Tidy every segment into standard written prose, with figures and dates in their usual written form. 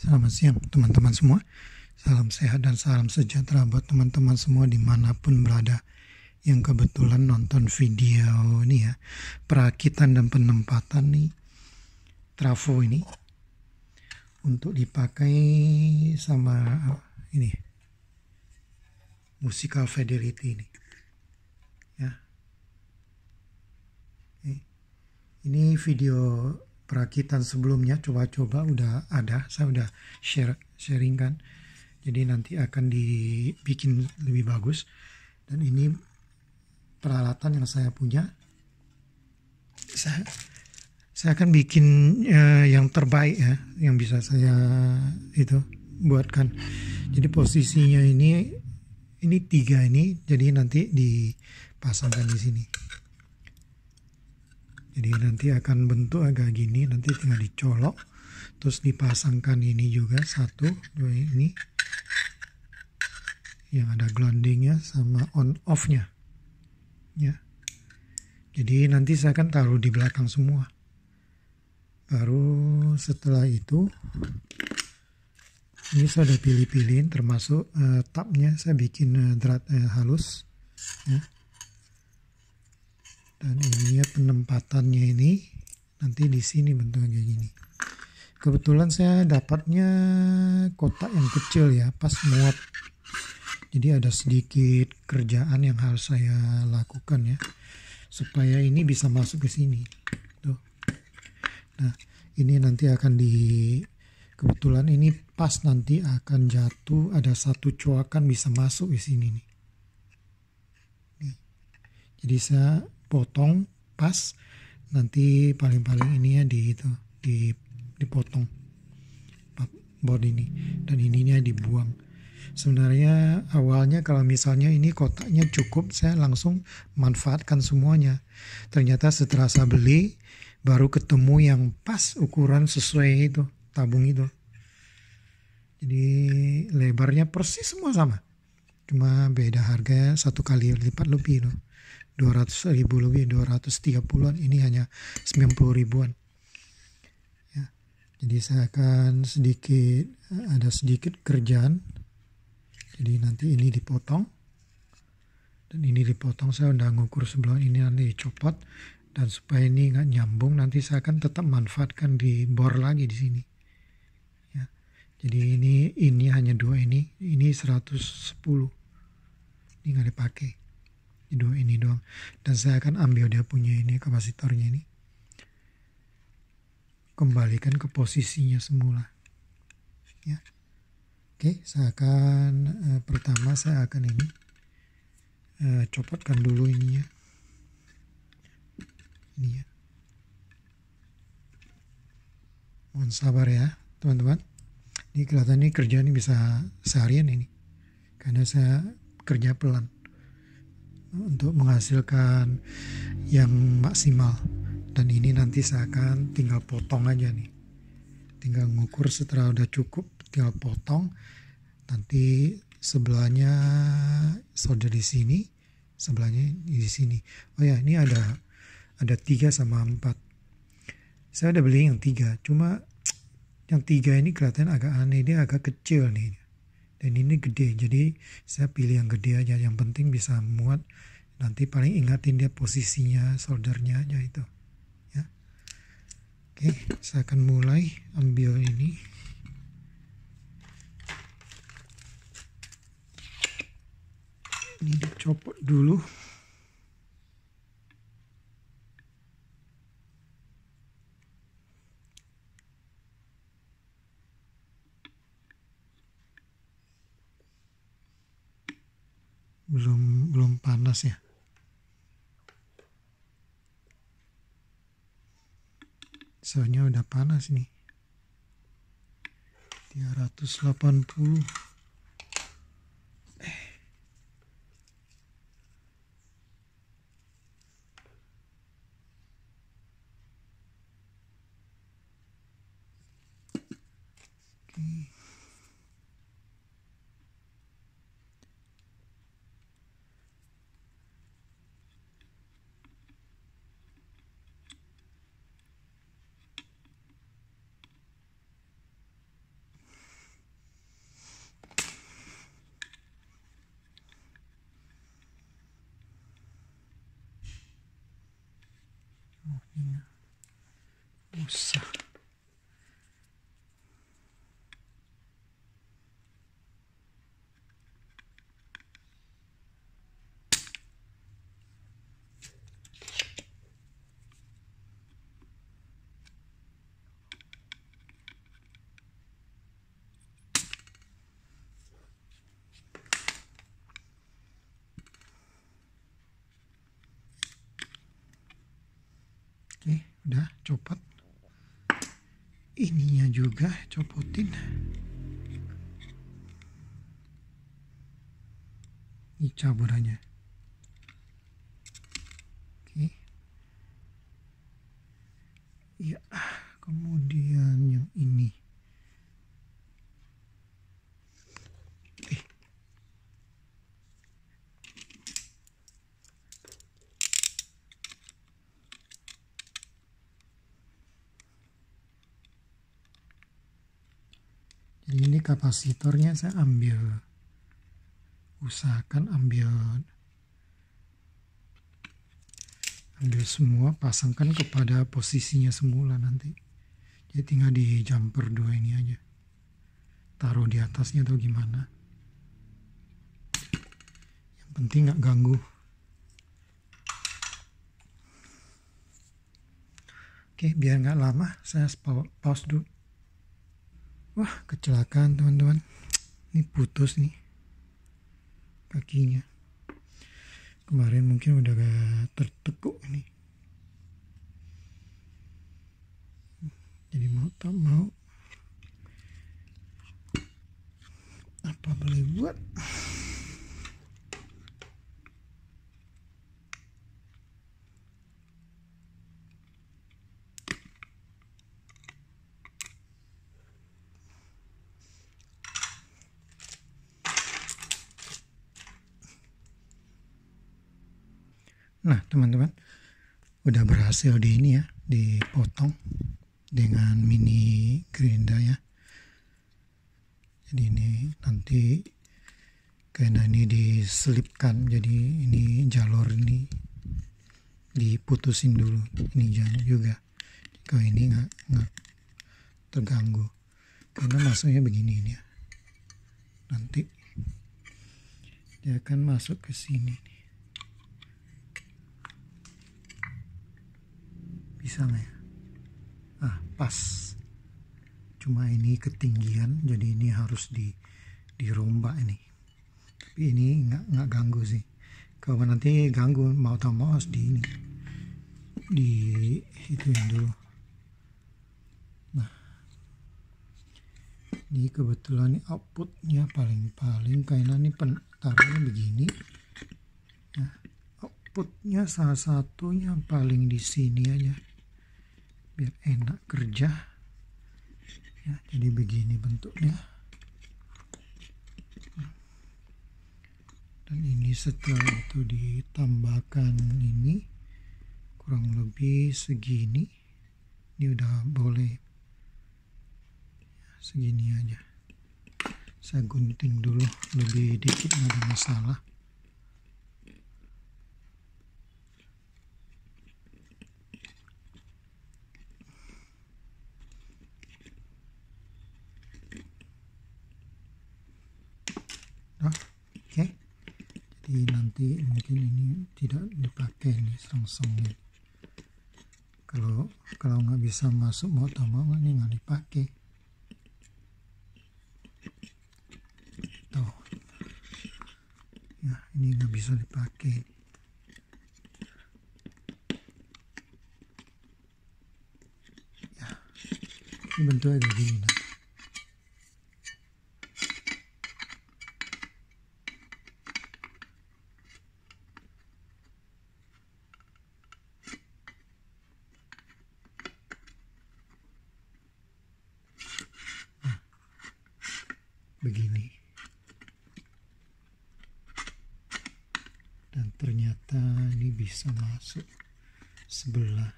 Selamat siang teman-teman semua. Salam sehat dan salam sejahtera buat teman-teman semua dimanapun berada yang kebetulan nonton video ini ya, perakitan dan penempatan nih trafo ini untuk dipakai sama ini Musical Fidelity ini ya. Ini video perakitan sebelumnya, coba-coba udah ada, saya udah sharing kan, jadi nanti akan dibikin lebih bagus. Dan ini peralatan yang saya punya, saya akan bikin yang terbaik ya, yang bisa saya itu buatkan. Jadi posisinya ini 3 ini, jadi nanti dipasangkan di sini. Jadi nanti akan bentuk agak gini, nanti tinggal dicolok, terus dipasangkan ini juga 1, 2 ini, yang ada groundingnya sama on off-nya, ya. Jadi nanti saya akan taruh di belakang semua. Baru setelah itu, ini saya udah pilih-pilihin, termasuk tabnya saya bikin drat halus, ya. Dan ini ya penempatannya ini nanti di sini bentuknya kayak gini. Kebetulan saya dapatnya kotak yang kecil ya, pas muat. Jadi ada sedikit kerjaan yang harus saya lakukan ya, supaya ini bisa masuk ke sini. Tuh. Nah, ini nanti akan kebetulan ini pas nanti akan jatuh, ada satu coakan bisa masuk di sini nih. Jadi saya potong pas, nanti paling-paling ini ya dipotong board ini, dan ininya dibuang. Sebenarnya awalnya kalau misalnya ini kotaknya cukup, saya langsung manfaatkan semuanya. Ternyata setelah saya beli baru ketemu yang pas ukuran sesuai itu tabung itu. Jadi lebarnya persis semua sama, cuma beda harganya 1 kali lipat lebih loh. 200.000 lebih, 230-an, ini hanya 90 ribuan ya. Jadi saya akan ada sedikit kerjaan. Jadi nanti ini dipotong dan ini dipotong, saya udah ngukur sebelah ini, nanti dicopot, dan supaya ini nggak nyambung nanti saya akan tetap manfaatkan di bor lagi di sini ya. Jadi ini hanya 2 ini 110, ini nggak dipakai, 2 ini doang, dan saya akan ambil dia punya ini kapasitornya ini, kembalikan ke posisinya semula ya. Oke, saya akan pertama saya akan ini copotkan dulu ininya, ini ya. Mohon sabar ya teman-teman, ini kelihatan ini kerja ini bisa seharian ini, karena saya kerja pelan untuk menghasilkan yang maksimal. Dan ini nanti saya akan tinggal potong aja nih, tinggal ngukur setelah udah cukup tinggal potong. Nanti sebelahnya solder di sini, sebelahnya di sini. Oh ya, ini ada 3 sama 4. Saya udah beli yang 3, cuma yang 3 ini kelihatan agak aneh, dia agak kecil nih. Dan ini gede, jadi saya pilih yang gede aja, yang penting bisa muat. Nanti paling ingatin dia posisinya soldernya aja itu ya. Oke, saya akan mulai ambil ini. Ini dicopot dulu. Belum panas ya. Soalnya udah panas nih. 380. Susah. Oke, udah copot. Ininya juga copotin. Ini cabur aja. Oke. Ya, kemudian yang ini. Jadi ini kapasitornya saya usahakan ambil semua, pasangkan kepada posisinya semula nanti. Jadi tinggal di jumper 2 ini aja, taruh di atasnya atau gimana. Yang penting nggak ganggu. Oke, biar nggak lama saya pause dulu. Wah, kecelakaan teman-teman. Ini putus nih kakinya. Kemarin mungkin udah gak tertekuk ini. Jadi mau tak mau apa boleh buat. Nah teman-teman, udah berhasil di ini ya, dipotong dengan mini gerinda ya. Jadi ini nanti karena ini diselipkan, jadi ini jalur ini diputusin dulu, ini jangan juga. Kalau ini nggak terganggu, karena masuknya begini ini ya. Nanti dia akan masuk ke sini nih. Bisa nggak ya? Pas. Cuma ini ketinggian, jadi ini harus dirombak ini. Tapi ini nggak ganggu sih. Kalau nanti ganggu, mau tak mau harus di ituin dulu. Nah, ini kebetulan ini outputnya paling karena ini taruhnya begini. Nah, outputnya salah satunya paling di sini aja, biar enak kerja ya. Jadi begini bentuknya, dan ini setelah itu ditambahkan ini kurang lebih segini. Ini udah boleh segini aja. Saya gunting dulu lebih dikit, nggak ada masalah. Oke. Jadi nanti mungkin ini tidak dipakai nih selang-selangnya. Kalau nggak bisa masuk mau tak mau ini nggak dipakai. Tuh. Ya, ini nggak bisa dipakai. Ya, ini bentuknya kayak gini nanti. Begini, dan ternyata ini bisa masuk sebelah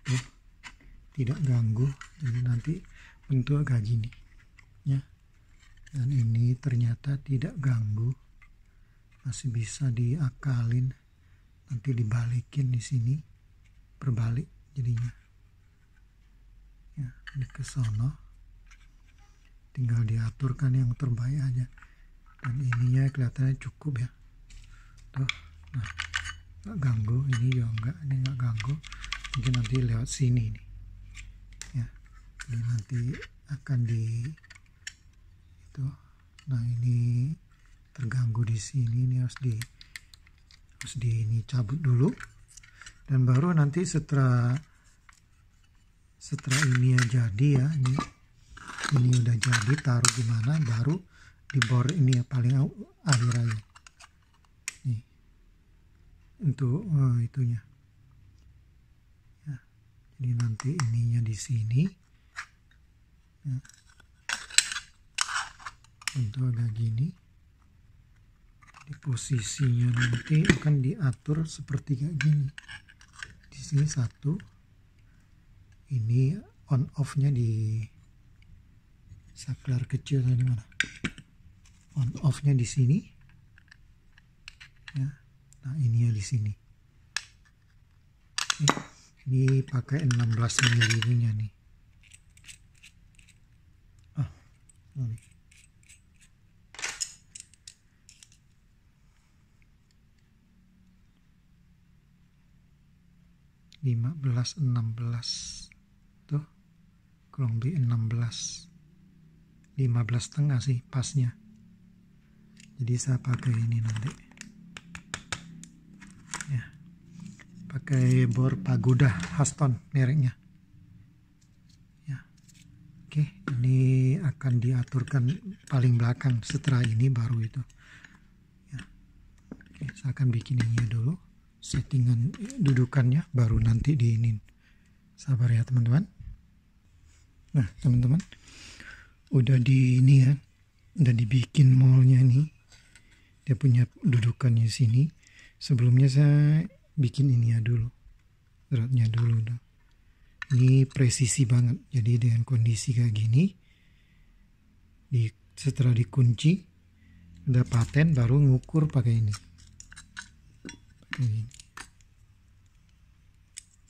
tuh, tidak ganggu. Jadi nanti bentuk kayak gini ya, dan ini ternyata tidak ganggu, masih bisa diakalin, nanti dibalikin di sini, berbalik jadinya. Ya, ini ke sana. Tinggal diaturkan yang terbaik aja. Dan ininya kelihatannya cukup ya. Tuh, nah, nggak ganggu. Ini juga enggak, ini nggak ganggu. Mungkin nanti lewat sini nih. Ya, ini nanti akan di itu. Nah, ini terganggu di sini. Ini harus ini cabut dulu. Dan baru nanti setelah ini ya jadi ya, ini udah jadi, taruh di mana, baru dibor ini ya paling akhir aja nih untuk itunya ya. Jadi nanti ininya di sini ya. Untuk agak gini, di posisinya nanti akan diatur seperti kayak gini. Di sini satu, ini on off nya di saklar kecil tadi mana, on off nya di sini ya. Nah, ini ya di sini. Ini pakai 16 mili nya nih. Sorry. Lima belas 16 tuh, kurang lebih 16, 15,5 sih pasnya. Jadi saya pakai ini nanti ya, pakai bor Pagoda Haston mereknya ya. Oke, ini akan diaturkan paling belakang, setelah ini baru itu ya. Oke, saya akan bikin ini dulu, settingan dudukannya, baru nanti diinin. Sabar ya teman-teman. Nah teman-teman, udah di ini ya, udah dibikin mallnya nih, dia punya dudukannya sini. Sebelumnya saya bikin ini ya dulu, beratnya dulu dong. Ini presisi banget, jadi dengan kondisi kayak gini, setelah dikunci udah paten, baru ngukur pakai ini.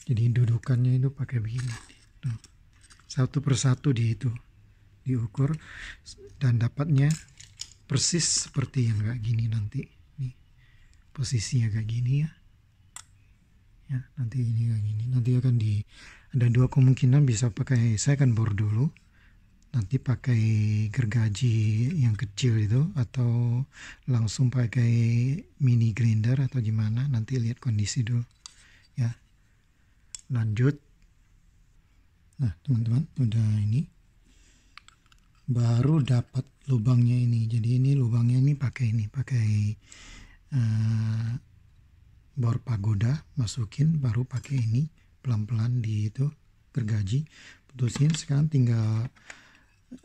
Jadi dudukannya itu pakai begini. Tuh. Satu persatu diukur dan dapatnya persis seperti yang kayak gini nanti. Nih, posisinya kayak gini ya. Ya, nanti ini kayak gini. Nanti akan ada dua kemungkinan, bisa pakai, saya akan bor dulu. Nanti pakai gergaji yang kecil itu, atau langsung pakai mini grinder atau gimana, nanti lihat kondisi dulu ya. Lanjut. Nah teman-teman, udah ini baru dapat lubangnya ini. Jadi ini lubangnya ini pakai bor Pagoda, masukin, baru pakai ini pelan-pelan di itu gergaji putusin. Sekarang tinggal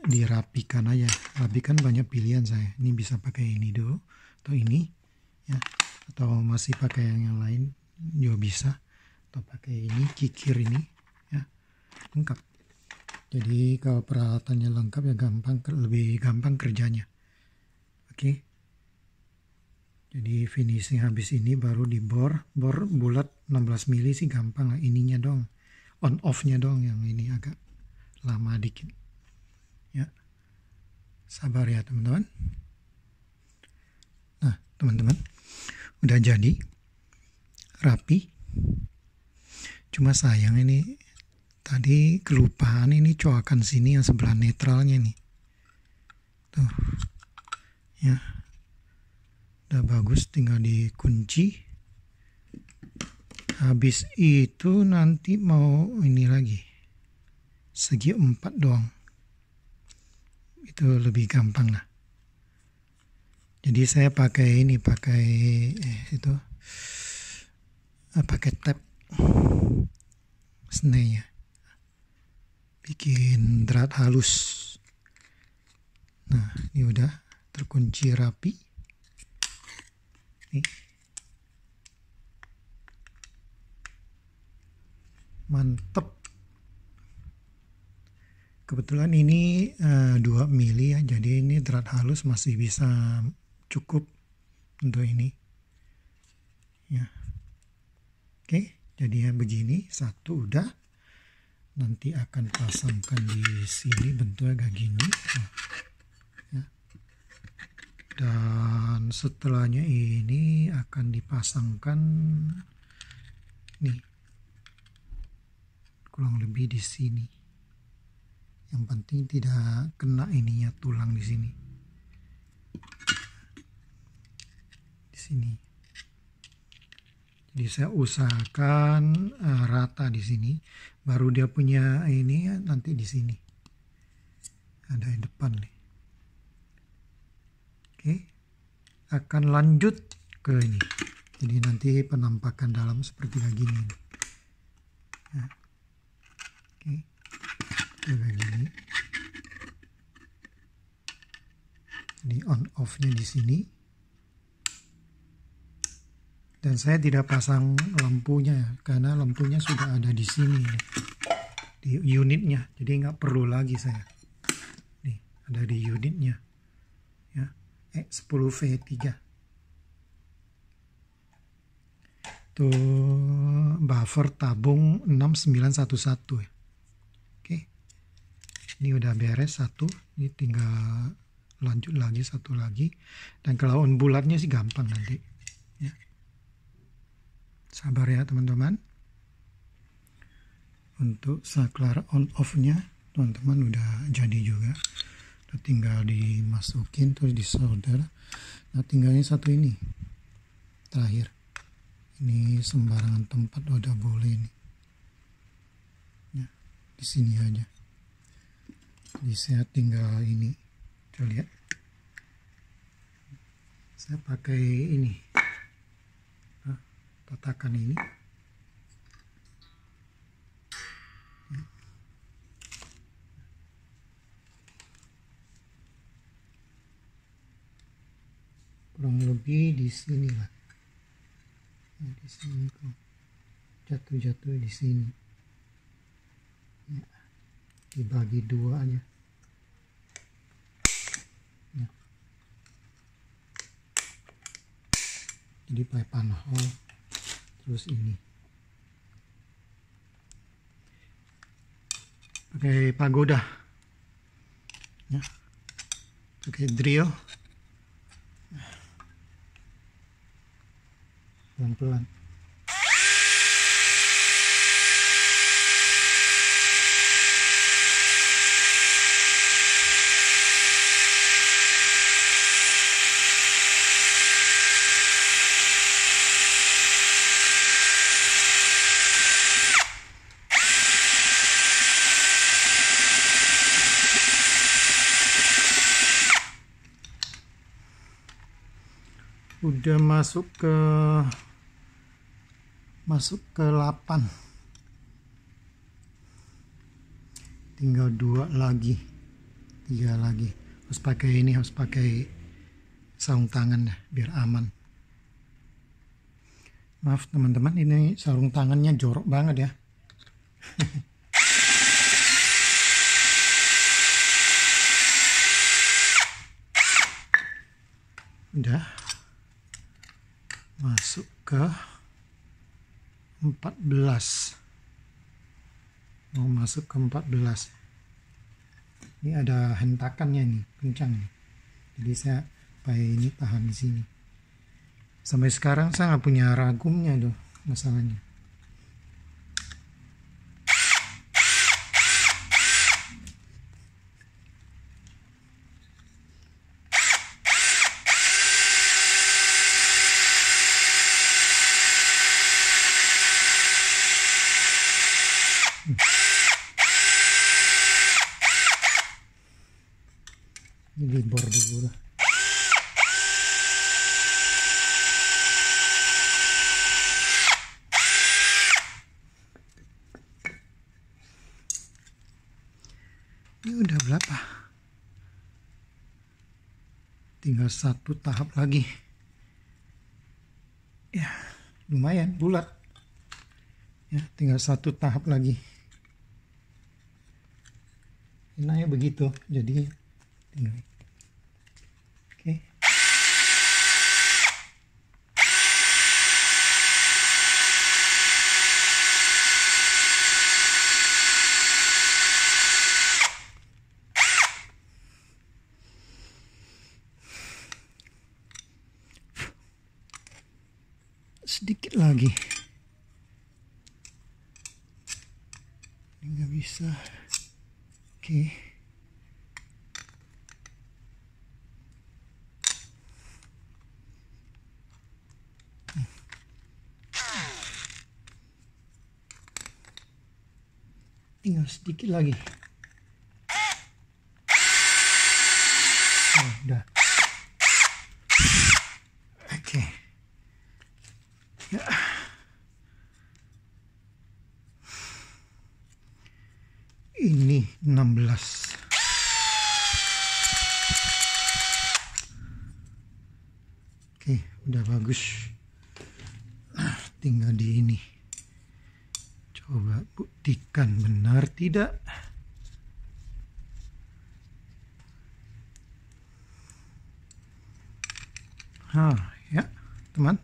dirapikan aja. Rapikan banyak pilihan saya. Ini bisa pakai ini dulu atau ini ya, atau masih pakai yang lain juga bisa, atau pakai ini kikir ini ya, lengkap. Jadi kalau peralatannya lengkap ya lebih gampang kerjanya. Oke. Jadi finishing habis ini baru dibor, bor bulat 16 mili sih gampang lah. Ininya dong, on off nya dong yang ini agak lama dikit ya. Sabar ya teman-teman. Nah teman-teman, udah jadi rapi. Cuma sayang ini tadi kelupaan, ini coakan sini yang sebelah netralnya nih. Tuh. Ya. Udah bagus, tinggal dikunci. Habis itu nanti mau ini lagi. Segi 4 doang. Itu lebih gampang lah. Jadi saya pakai ini, pakai tab snare ya. Bikin drat halus. Nah ini udah terkunci rapi nih. Mantep. Kebetulan ini 2 mili ya, jadi ini drat halus masih bisa cukup untuk ini ya. Oke, jadi ya begini, satu udah. nanti akan pasangkan di sini, bentuknya kayak gini. Nah, ya. Dan setelahnya ini akan dipasangkan nih, kurang lebih di sini. Yang penting tidak kena ininya tulang di sini. Di sini. Jadi saya usahakan rata di sini, baru dia punya ini nanti di sini. Ada di depan nih. Oke. Akan lanjut ke ini. Jadi nanti penampakan dalam seperti kayak gini. Nah. Oke. Kayak gini. Ini on off-nya di sini. Dan saya tidak pasang lampunya karena lampunya sudah ada di sini di unitnya, jadi nggak perlu lagi saya. Nih ada di unitnya ya, 10V3 tuh, buffer tabung 6911 ya. Oke, ini udah beres satu, ini tinggal lanjut lagi satu lagi, dan kalau on bulatnya sih gampang nanti ya. Sabar ya teman-teman. Untuk saklar on off-nya teman-teman udah jadi juga. Udah tinggal dimasukin terus disolder. Nah tinggalnya satu ini. Terakhir. Ini sembarangan tempat udah boleh nih. Ya, di sini aja. Jadi saya tinggal ini. Coba lihat. Saya pakai ini. Tatakan ini kurang lebih di sini lah. Nah, di sini kok jatuh di sini ya, dibagi dua aja ya. Jadi pipe hole terus ini pakai pagoda ya, pakai drill pelan-pelan. Udah masuk ke 8, tinggal 2 lagi, 3 lagi. Harus pakai ini, harus pakai sarung tangan biar aman. Maaf teman-teman, ini sarung tangannya jorok banget ya. Udah masuk ke 14, mau masuk ke 14. Ini ada hentakannya nih, kencang nih, jadi saya pakai ini tahan di sini. Sampai sekarang saya nggak punya ragumnya tuh masalahnya. Ini bor dulu lah. Ini udah berapa? Tinggal 1 tahap lagi. Ya, lumayan bulat. Ya, tinggal 1 tahap lagi. Enaknya begitu. Jadi tinggal. Oke. sedikit lagi. Ini nggak bisa. Oke. Tinggal sedikit lagi. Oh, udah. Oke. Ya. Ini 16. Oke, udah bagus. Nah, tinggal di ini. Coba buktikan benar tidak. Ya, teman.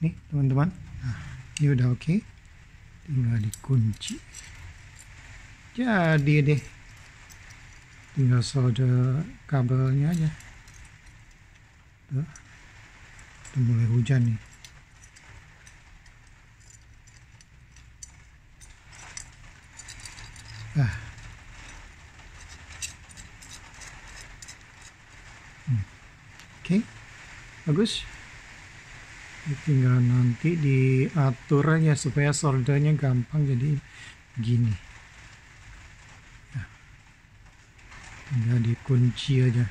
Nih, teman-teman. Nah, ini udah oke. Tinggal dikunci. Jadi deh. Tinggal solder kabelnya aja. Tuh. Udah mulai hujan nih. Oke, bagus. Tinggal nanti diatur aja supaya soldernya gampang, jadi gini. Tinggal dikunci aja.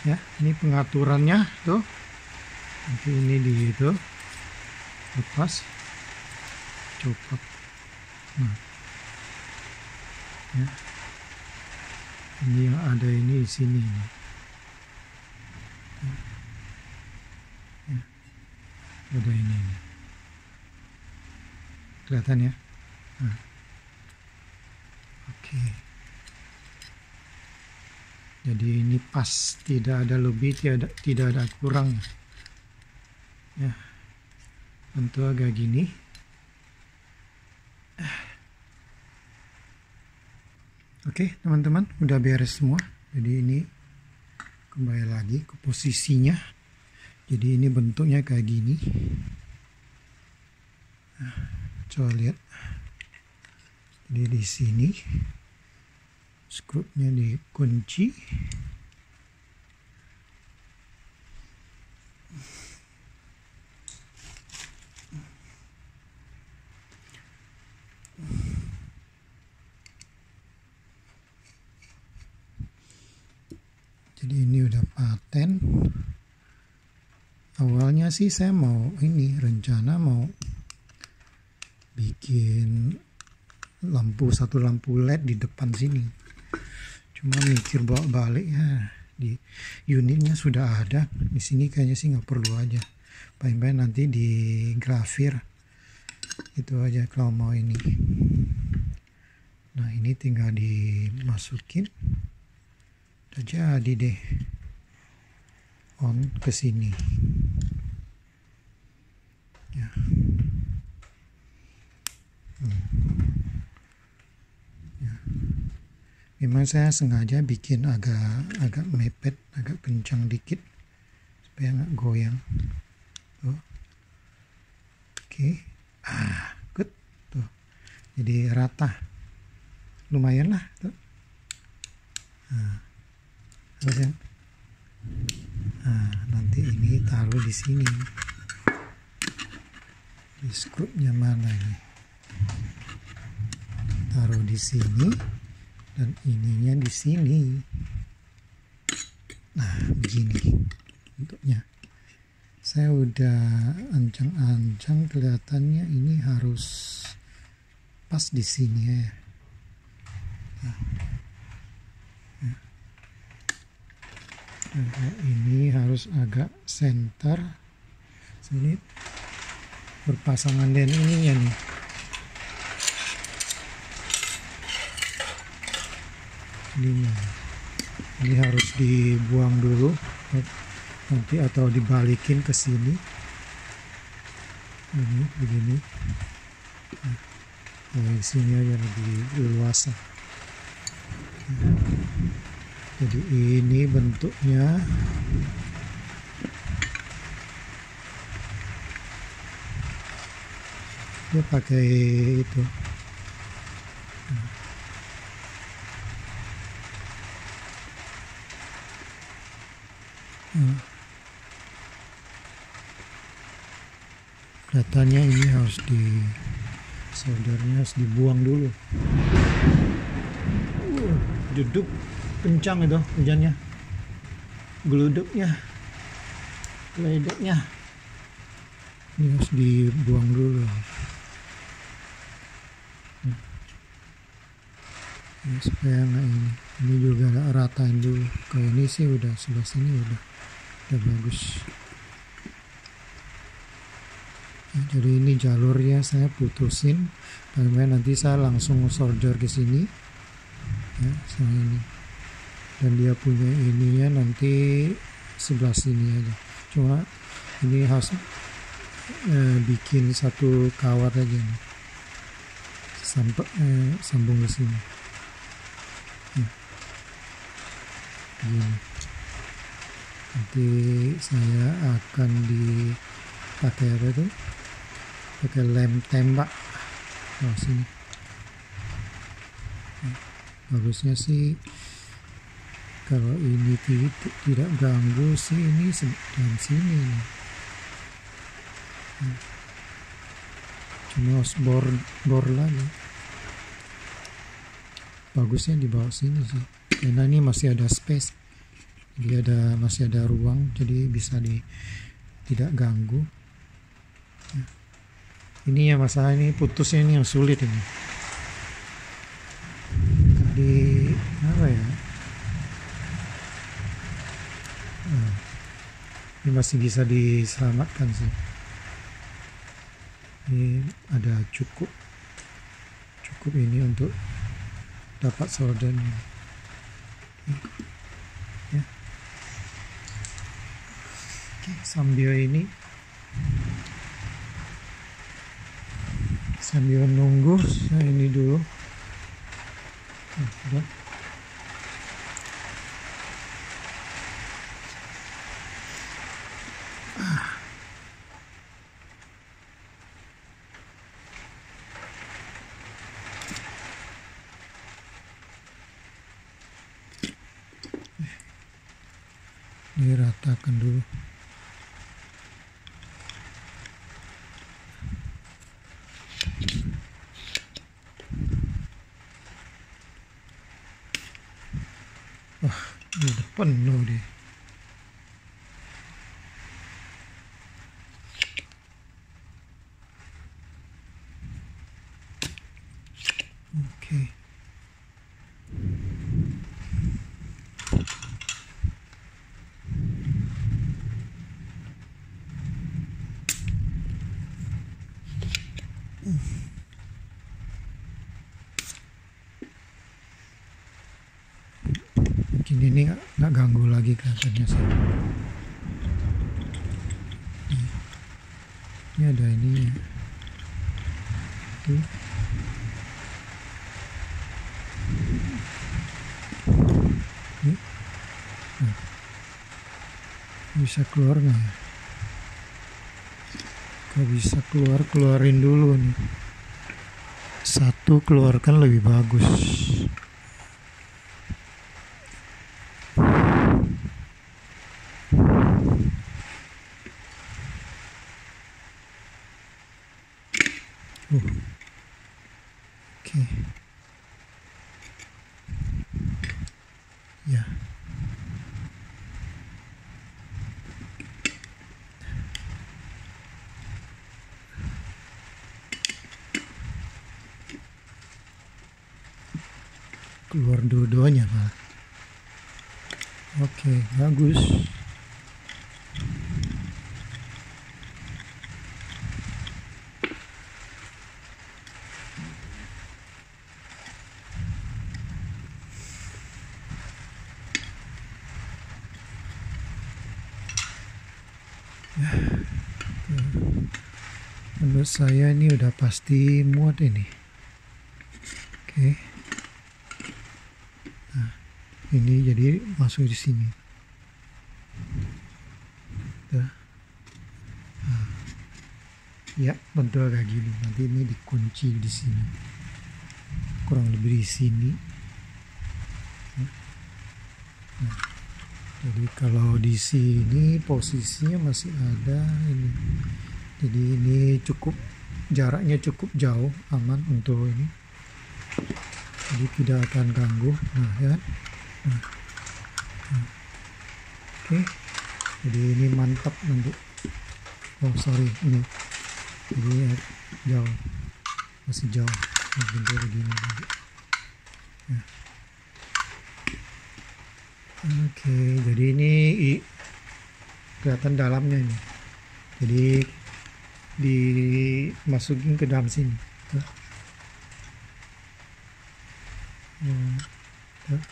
Ya, ini pengaturannya tuh. Nanti ini di itu lepas, copot. Nah, ya. Ini yang ada ini di sini. Ya. Ada ini. Kelihatan ya? Nah. Oke. Jadi ini pas, tidak ada lebih, tidak ada kurang. Ya. Tentu agak gini. Oke, teman-teman, udah beres semua. Jadi ini kembali lagi ke posisinya. Jadi ini bentuknya kayak gini. Nah, coba lihat. Jadi di sini skrupnya dikunci. Jadi ini udah paten. Awalnya sih saya mau rencana mau bikin satu lampu LED di depan sini. Cuma mikir bawa balik ya, di unitnya sudah ada. Di sini kayaknya sih nggak perlu aja. Paling-paling nanti di grafir itu aja kalau mau ini. Nah, ini tinggal dimasukin. Udah jadi deh. On ke sini. Ya. Ya. Memang saya sengaja bikin agak mepet, agak kencang dikit supaya nggak goyang. Tuh. Oke. Good. Tuh. Jadi rata. Lumayan lah. Tuh. Nanti ini taruh di sini. Di skrupnya mana ini? Taruh di sini dan ininya di sini. Nah, begini bentuknya. Saya udah ancang-ancang, kelihatannya ini harus pas di sini ya. Ini harus agak center sini, berpasangan dengan ininya nih. Ini harus dibuang dulu nanti atau dibalikin ke sini. Ini begini. Nah, di sini aja lebih luas. Jadi ini bentuknya. Dia pakai itu. Kelihatannya ini harus soldernya harus dibuang dulu. Duduk kencang itu hujannya, geledeknya, ini harus dibuang dulu. Ya, supaya nggak ini juga ratain dulu. Kalau ini sih udah sebelah sini udah bagus. Nah, jadi ini jalurnya saya putusin, bagaimana nanti saya langsung solder ke sini, ya, sama ini. Dan dia punya ininya nanti sebelah sini aja. Cuma ini harus bikin satu kawat aja nih. Sambung ke sini. Gini. Nanti saya akan dipakai apa itu? Pakai lem tembak. Sini. Bagusnya sih kalau ini tidak ganggu sih ini dan sini. Cuma harus bor lagi. Bagusnya di bawah sini sih. Karena ini masih ada space, jadi masih ada ruang, jadi bisa tidak ganggu. Ya. Ini ya masalah ini putusnya ini yang sulit ini. Tadi apa ya? Ini masih bisa diselamatkan sih. Ini ada cukup ini untuk dapat soldernya. Ya. Oke, sambil nunggu saya ini dulu. Udah. Diratakan dulu. Wah, ini udah penuh deh. Oke. Mungkin ini nggak ganggu lagi kelihatannya sih. Ini ada ininya. Tuh. Nah. Bisa keluar nggak ya? Kalau bisa keluarin dulu nih. Satu keluarkan lebih bagus. Oke. Ya. Keluar dua-duanya malah. Oke, bagus. Ya. Menurut saya ini udah pasti muat ini. Oke. Nah, ini jadi masuk di sini. Tuh. Nah, ya bentuk kayak gini. Nanti ini dikunci di sini, kurang lebih di sini. Nah, jadi kalau di sini posisinya masih ada ini. Jadi ini cukup, jaraknya cukup jauh, aman untuk ini. Jadi tidak akan ganggu. Nah ya. Nah. Oke. Jadi ini mantap nanti. Oh sorry, ini. Jadi jauh, masih jauh. Nah, bentuk begini nanti. Ya. Oke, jadi ini kelihatan dalamnya ini. Jadi dimasukin ke dalam sini. Tuh. Tuh.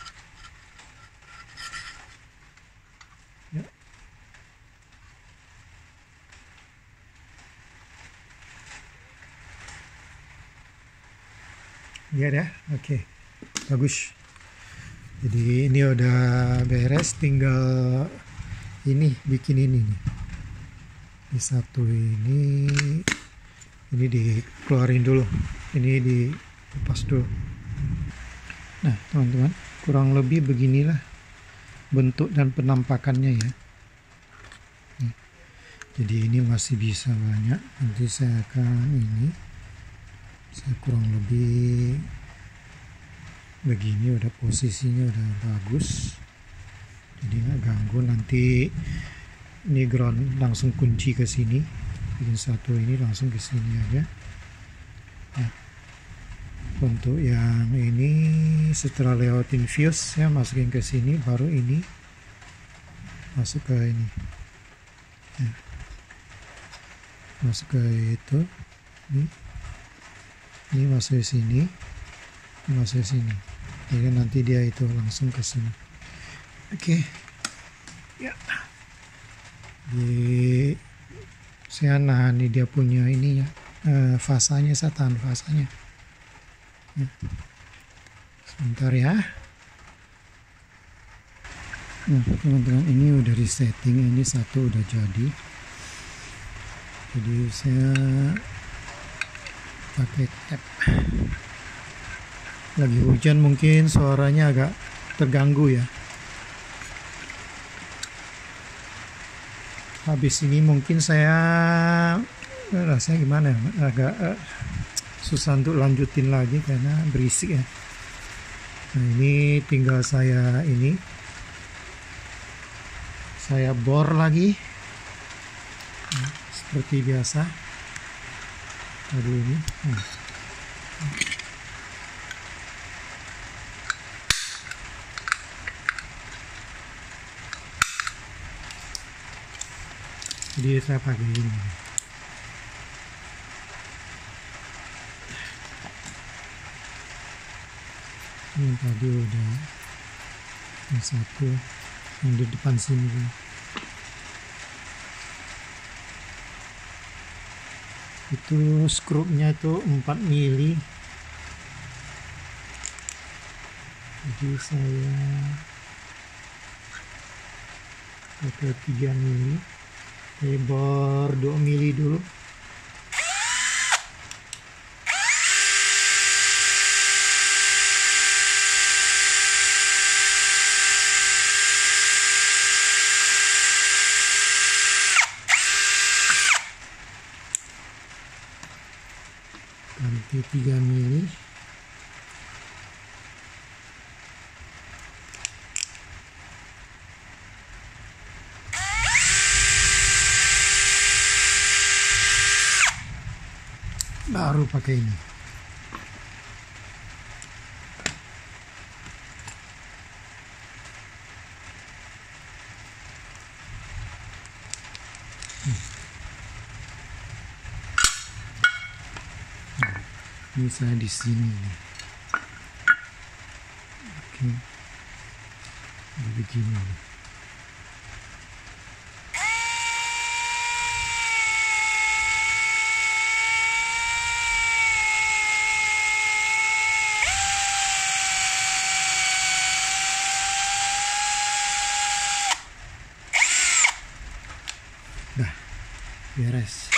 Ya. Lihat ya, oke, bagus. Jadi ini udah beres, tinggal ini bikin ini nih. Di satu ini dikeluarin dulu, ini dilepas dulu. Nah teman-teman, kurang lebih beginilah bentuk dan penampakannya ya. Jadi ini masih bisa banyak. Nanti saya akan saya kurang lebih begini, udah posisinya udah bagus, jadi nggak ganggu. Nanti ini ground langsung kunci ke sini, bikin satu ini langsung ke sini aja. Nah, untuk yang ini setelah lewatin fuse ya masukin ke sini, baru ini masuk ke ini ya. Masuk ke itu, ini masuk ke sini, masuk ke sini. Jadi nanti dia itu langsung ke sini. Oke. Ya. Jadi saya nahan dia punya ininya, fasanya, saya tahan fasanya. Ya. Sebentar ya. Nah teman-teman, ini udah resetting, ini satu udah jadi. Jadi saya pakai tab. Lagi hujan mungkin suaranya agak terganggu ya. Habis ini mungkin saya rasanya gimana, agak susah untuk lanjutin lagi karena berisik ya. Nah ini tinggal saya bor lagi seperti biasa tadi ini. Jadi saya pakai ini. Ini tadi udah yang satu yang di depan sini. Itu skrupnya itu 4 mili. Jadi saya pakai 3 mili. Lebar 2 mili dulu. Ganti 3 mili. Baru pakai ini. Ini saya di sini. Oke. Begini. beres.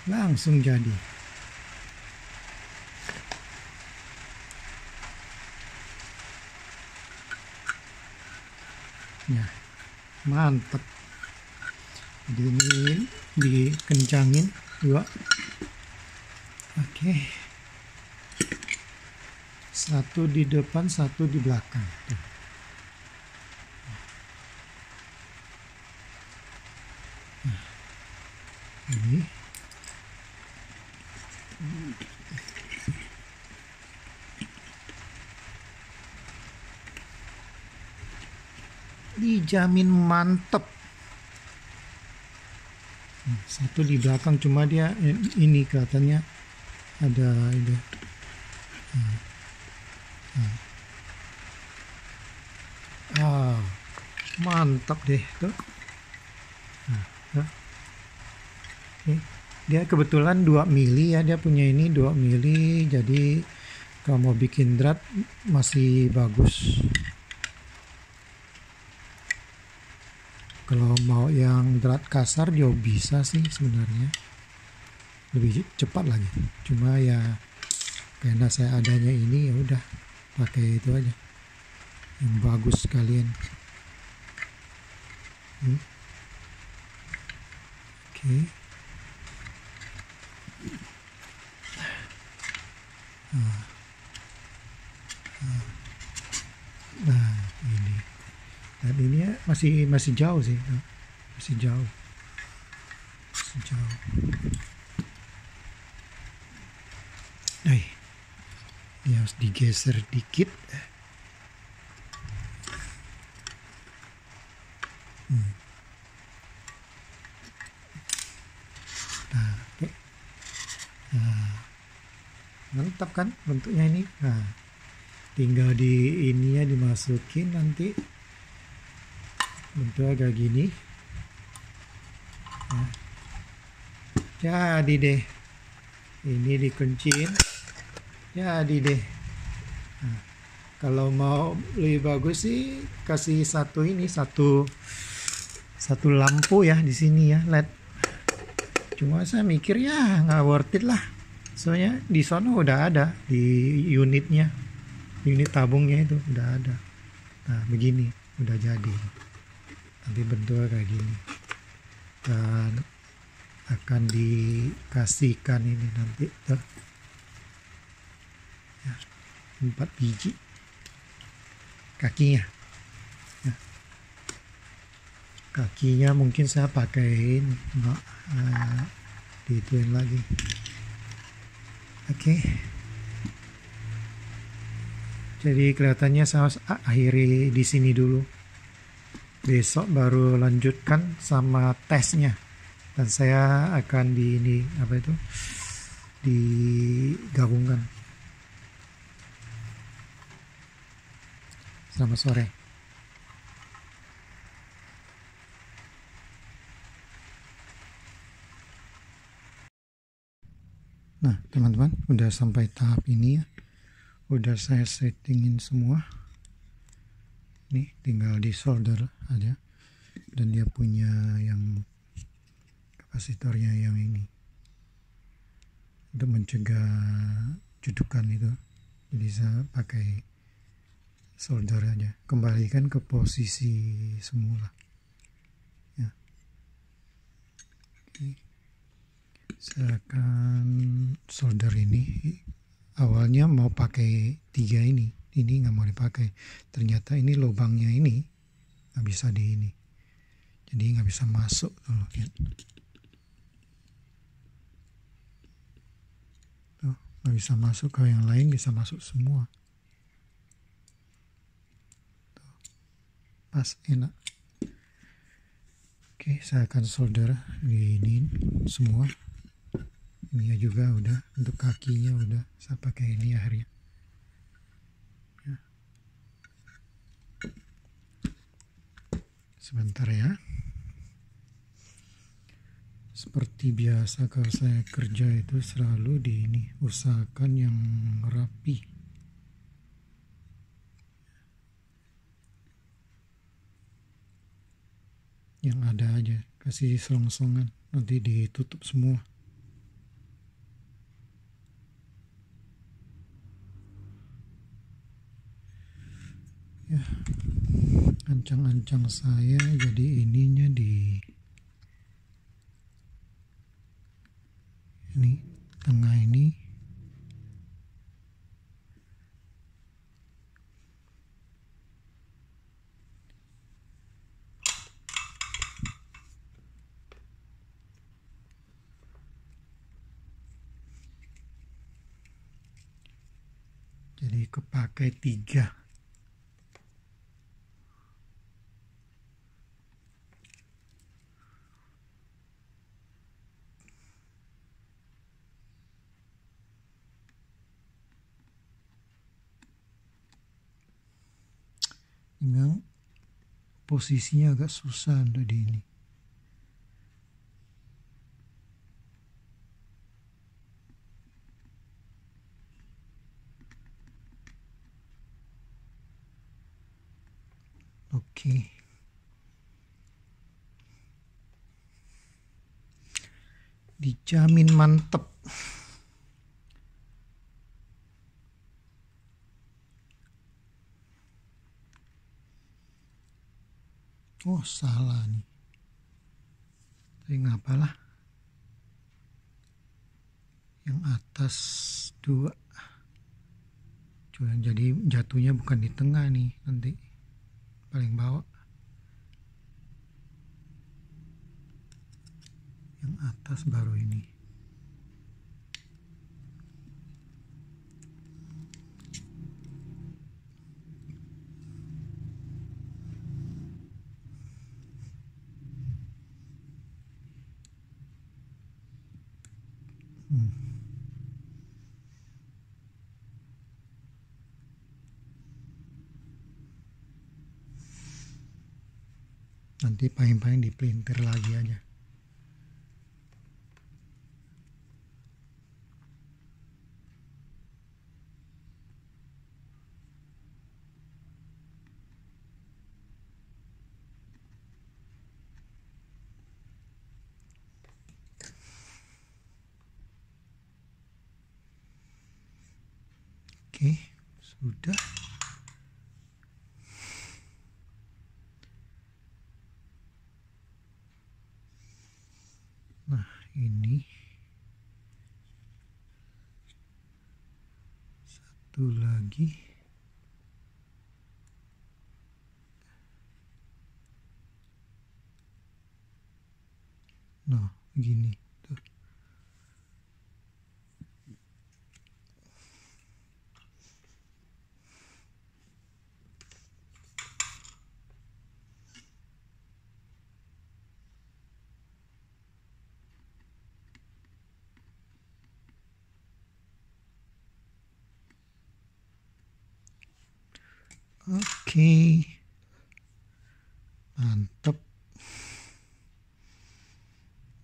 Langsung jadi. Ya, mantap. Jadi ini dikencangin 2. Oke. 1 di depan, 1 di belakang. Tuh. Nah, ini dijamin mantep. 1 di belakang, cuma dia ini kelihatannya ada ini. Mantap deh tuh. Dia kebetulan 2 mili ya, dia punya ini 2 mili, jadi kalau mau bikin drat masih bagus. Kalau mau yang drat kasar juga bisa sih sebenarnya, lebih cepat lagi. Cuma ya karena saya adanya ini, ya udah pakai itu aja yang bagus sekalian. Oke. Nah ini, dan ini ya masih jauh sih, masih jauh. Ini harus digeser dikit. Mantap kan bentuknya ini. Nah, tinggal di ininya dimasukin, nanti bentuknya kayak gini. Nah, jadi deh, ini dikuncin, jadi deh. Nah, kalau mau lebih bagus sih kasih satu lampu ya di sini ya, LED. Cuma saya mikir ya nggak worth it lah, soalnya di sana udah ada di unit tabungnya itu udah ada. Nah begini udah jadi, nanti bentuknya kayak gini, dan akan dikasihkan ini nanti tuh ya, 4 biji kakinya ya. Kakinya mungkin saya pakaiin diituin lagi. Oke. Jadi kelihatannya saya akhiri di sini dulu. Besok baru lanjutkan sama tesnya. Dan saya akan digabungkan. Selamat sore. Nah, teman-teman, udah sampai tahap ini ya. Udah saya settingin semua. Nih, tinggal di solder aja. Dan dia punya yang kapasitornya yang ini. Untuk mencegah judukan itu. Jadi saya pakai solder aja. Kembalikan ke posisi semula. Ya. Oke. Saya akan solder ini. Awalnya mau pakai 3 ini nggak mau dipakai. Ternyata ini lubangnya ini nggak bisa jadi nggak bisa masuk tuh, nggak bisa masuk. Kalau yang lain bisa masuk semua. Tuh. Pas, enak. Oke, saya akan solder ini semua. Ini juga udah, untuk kakinya udah saya pakai ini akhirnya. Ya. Sebentar ya. Seperti biasa kalau saya kerja itu selalu usahakan yang rapi. yang ada aja, kasih selong-selongan, nanti ditutup semua. Ya, ancang-ancang saya jadi ininya di ini tengah ini. Jadi kepakai 3. Memang posisinya agak susah untuk di ini. Oke. Dijamin mantep. Oh, salah nih. Tapi ngapalah. Yang atas 2. Cuma jadi jatuhnya bukan di tengah nih, nanti paling bawah. Yang atas baru ini. Nanti paling-paling dipelintir lagi aja. Oke, sudah. Nah, ini satu lagi. Nah, begini tuh. Oke, mantap,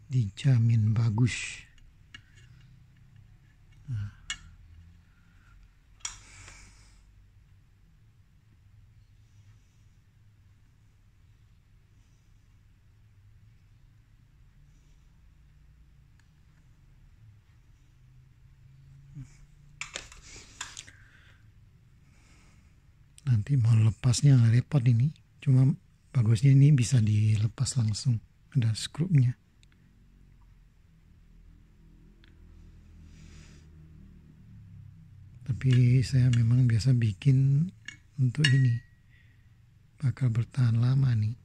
dijamin bagus. Nah. Nanti mau lepasnya nggak repot ini, cuma bagusnya ini bisa dilepas langsung, ada skrupnya. Tapi saya memang biasa bikin untuk ini, bakal bertahan lama nih.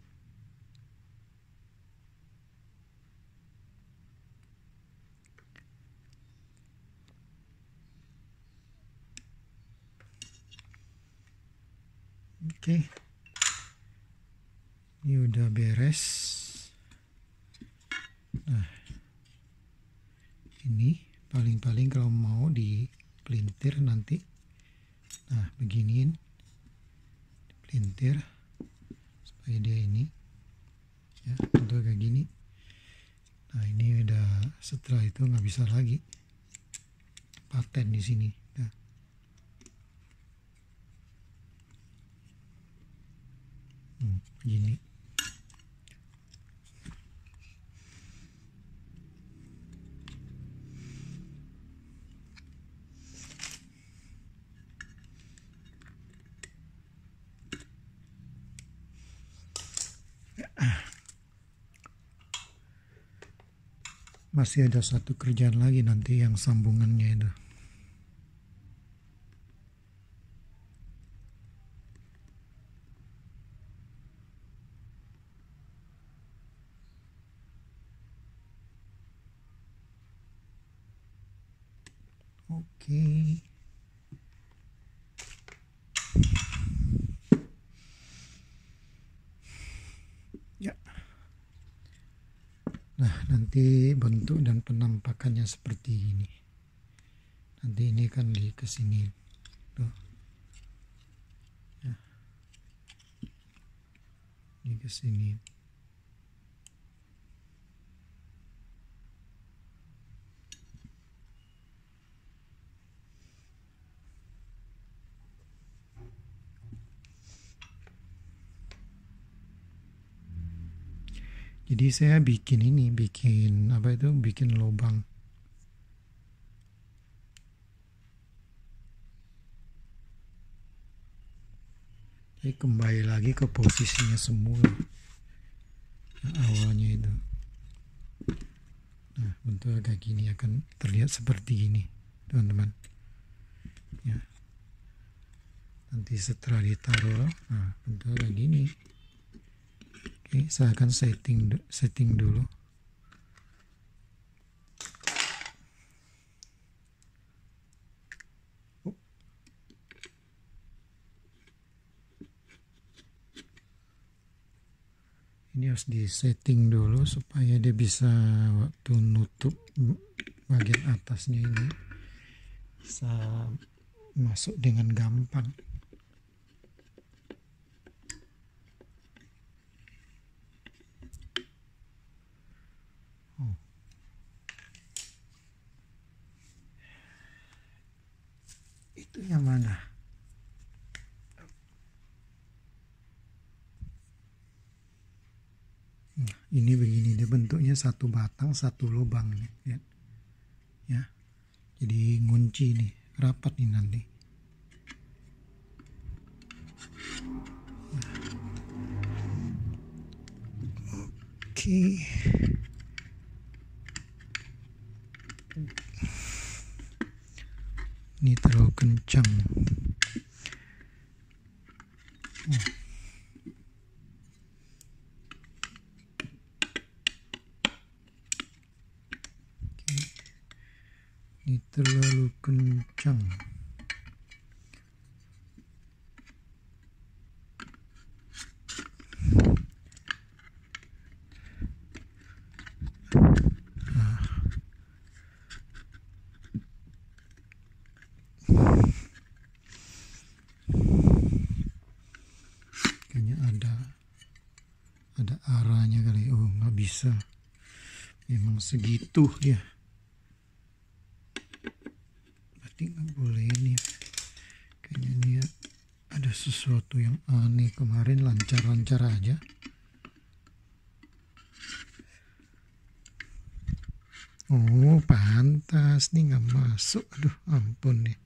Oke, ini udah beres. Nah, ini paling-paling kalau mau dipelintir nanti, nah beginiin, dipelintir supaya dia ini, ya untuk kayak gini. Nah ini udah, setelah itu nggak bisa lagi paten di sini. Nah. Begini. Masih ada satu kerjaan lagi nanti yang sambungannya itu. Oke. Ya. Nah, nanti bentuk dan penampakannya seperti ini. Nanti ini kan di kesini. Tuh. Ya. Ini kesini. Jadi saya bikin apa itu, bikin lubang. Jadi kembali lagi ke posisinya semula yang awalnya itu. Nah, bentuk kayak gini akan terlihat seperti ini, teman-teman. Ya. Nanti setelah ditaruh, nah bentuk kayak gini. Oke, saya akan setting dulu. Ini harus disetting dulu supaya dia bisa waktu nutup bagian atasnya ini bisa masuk dengan gampang. Itu yang mana? Nah, ini begini, dia bentuknya satu batang satu lubang ya. Ya. Jadi ngunci nih, rapat nih nanti. Oke. Ini terlalu kencang. Ini terlalu kencang. Kayaknya ada arahnya kali. Oh, nggak bisa. Memang segitu ya. Berarti nggak boleh ini. Kayaknya ini ada sesuatu yang aneh. Kemarin lancar-lancar aja. Oh, pantas nih nggak masuk. Aduh, ampun nih.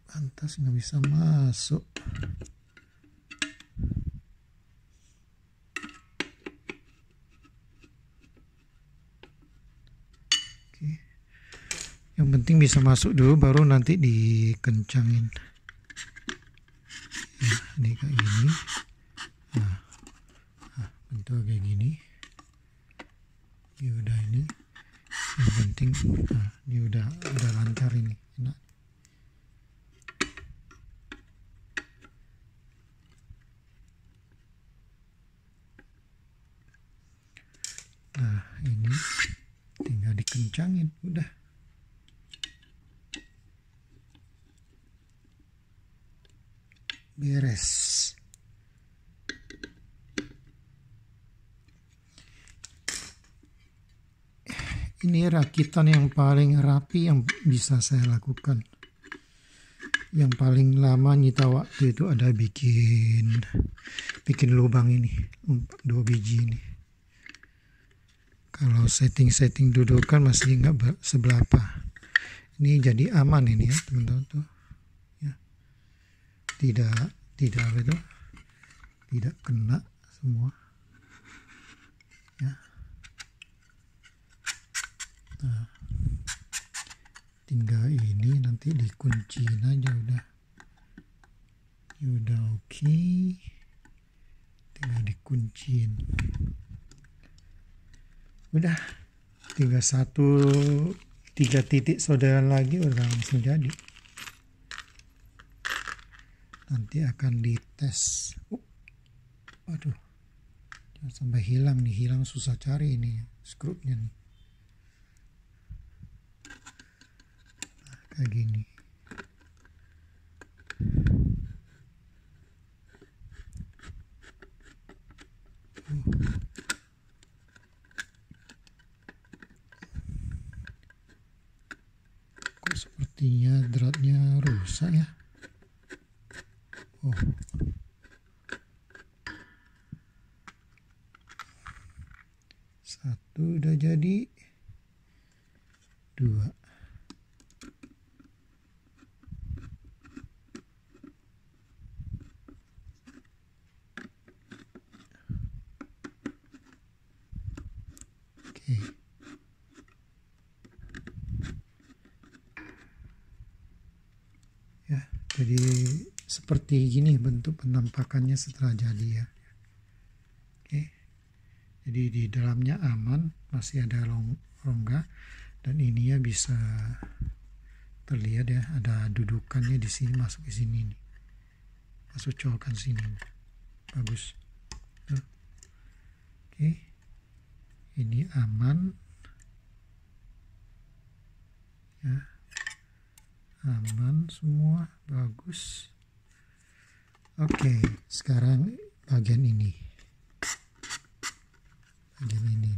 Pantas nggak bisa masuk. Oke. Yang penting bisa masuk dulu, baru nanti dikencangin. Ya, ini kayak gini. Nah, bentuk kayak gini. Ini udah ini. Yang penting, nah, ini udah lancar ini. Enak. Nah, ini tinggal dikencangin, udah. Beres. Ini rakitan yang paling rapi yang bisa saya lakukan. Yang paling lama nyita waktu itu ada bikin lubang ini, 2 biji ini. Kalau setting dudukan masih nggak seberapa. Ini jadi aman ini ya teman-teman tuh. Ya. Tidak apa itu, tidak kena semua. Ya. tinggal ini nanti dikunciin aja udah. Ini udah oke. Tinggal dikunciin. Udah. Tinggal 3 titik solderan lagi udah langsung jadi. Nanti akan dites. Aduh. Jangan sampai hilang nih. Hilang susah cari ini skrunya nih. Nah, kayak gini. Kok sepertinya dratnya rusak ya. Satu udah jadi. 2. Oke. Ya, jadi seperti gini bentuk penampakannya setelah jadi ya. Oke. Jadi di dalamnya aman, masih ada rongga, dan ini ya bisa terlihat ya, ada dudukannya di sini, masuk ke sini nih. Masuk colokan sini. Bagus. Tuh. Oke. Ini aman. Ya. Aman semua, bagus. Oke, sekarang bagian ini. Bagian ini.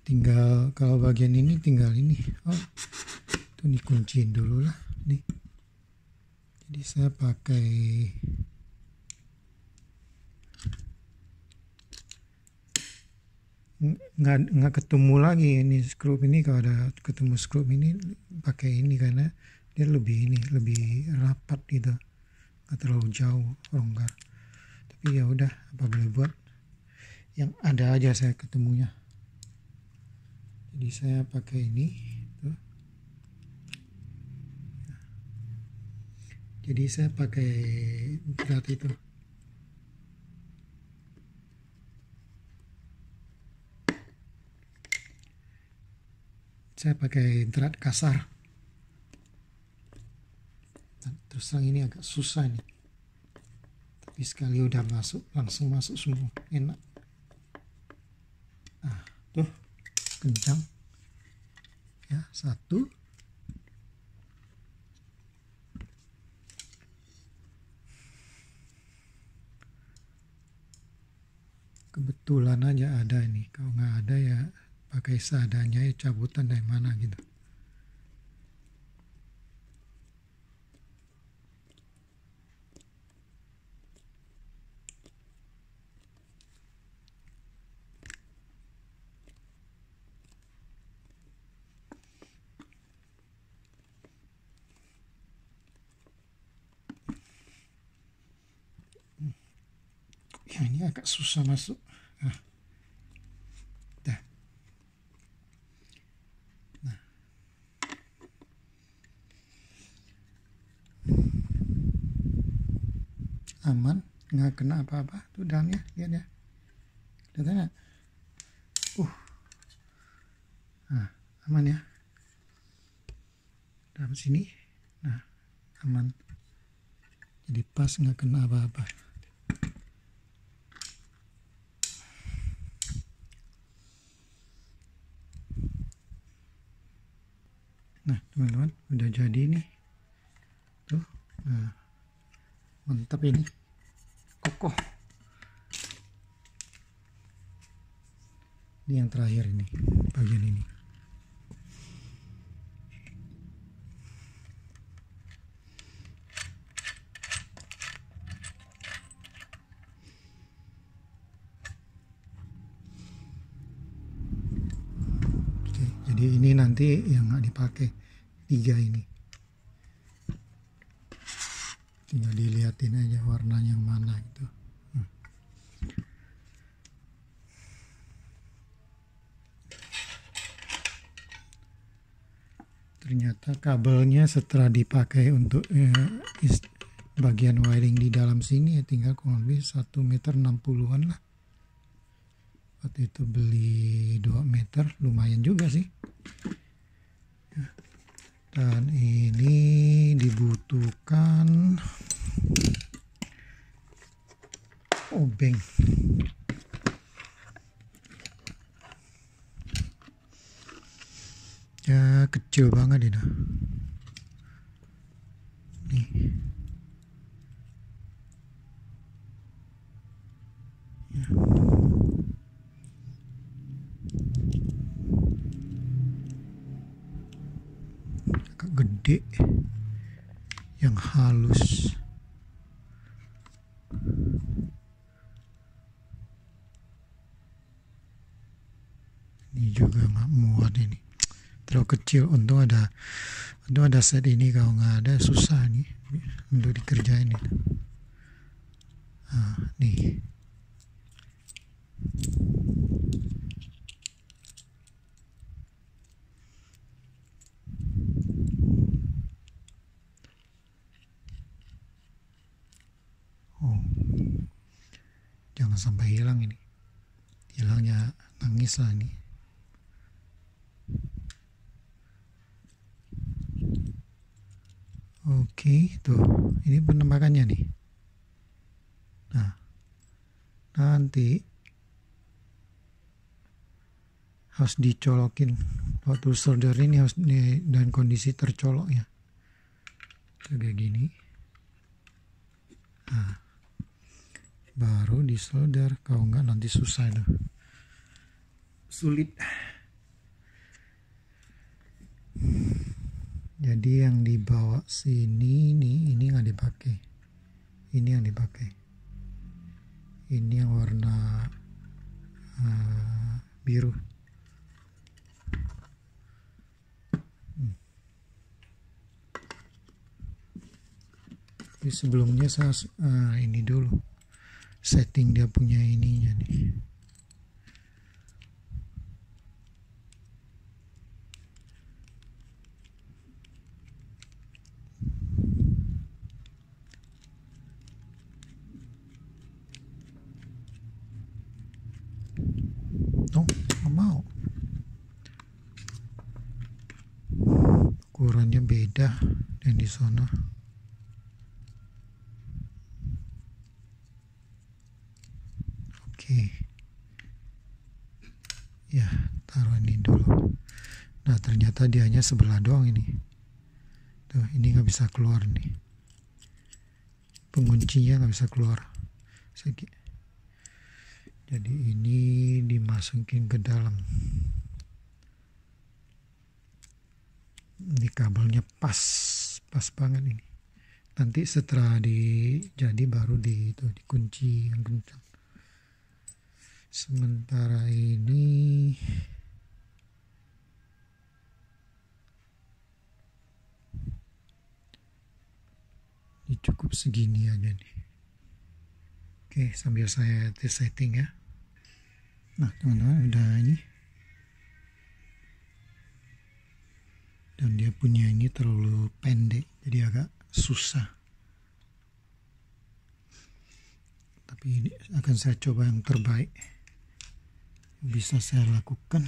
Tinggal kalau bagian ini tinggal ini. Itu dikunciin dulu lah nih. Jadi saya pakai nggak ketemu lagi ini skrup ini. Kalau ada ketemu skrup ini pakai ini karena dia lebih rapat gitu, nggak terlalu jauh longgar. Tapi ya udah, apa boleh buat, yang ada aja saya ketemunya. Jadi saya pakai ini tuh. Jadi saya pakai drat itu. Saya pakai drat kasar. Terus terang ini agak susah nih. Tapi sekali udah masuk, langsung masuk semua. Enak. Nah, tuh. Kencang. Ya, 1. Kebetulan aja ada ini. Kalau nggak ada ya pakai seadanya ya, cabutan dari mana gitu. Ya ini agak susah masuk. Nah. Dah. Nah. Aman, nggak kena apa-apa tuh dalamnya, lihat ya. Kelihatan nggak? Nah, aman ya. Dalam sini, nah aman. Jadi pas, nggak kena apa-apa. Nah teman-teman, udah jadi nih tuh. Nah, mantap ini, kokoh. Ini yang terakhir ini, bagian ini. Jadi ini nanti yang nggak dipakai 3 ini. Tinggal dilihatin aja warnanya yang mana gitu. Ternyata kabelnya setelah dipakai untuk bagian wiring di dalam sini ya tinggal kurang lebih 1,60 meter lah. Waktu itu beli 2 meter, lumayan juga sih. Dan ini dibutuhkan obeng. Ya kecil banget ini. Nih. Ya. Agak gede, yang halus. Ini juga nggak muat ini, terlalu kecil. Untung ada set ini, kalau nggak ada susah nih untuk dikerjain ini. Nih. Jangan sampai hilang ini. Hilangnya nangis lah nih. Oke, tuh. Ini penembakannya nih. Nah, nanti harus dicolokin. Waktu solder ini harus dan kondisi tercolok ya. Kayak gini. Nah, baru disolder. Kalau enggak nanti susah itu. Sulit. Jadi yang dibawa sini nih, ini nggak dipakai. Ini yang dipakai. Ini yang warna biru. Jadi sebelumnya saya ini dulu setting dia punya ininya nih. Oh, nggak mau. Ukurannya beda dan di sana. Oke. Ya, taruh ini dulu. Nah, ternyata dia hanya sebelah doang ini. Tuh, ini nggak bisa keluar nih. Penguncinya nggak bisa keluar. Jadi ini dimasukin ke dalam. Ini kabelnya pas banget ini. Nanti setelah jadi baru dikunci yang kencang. Sementara ini cukup segini aja nih. Oke, sambil saya setting ya. Nah, teman-teman udah ini. Dan dia punya ini terlalu pendek, jadi agak susah. Tapi ini akan saya coba yang terbaik bisa saya lakukan.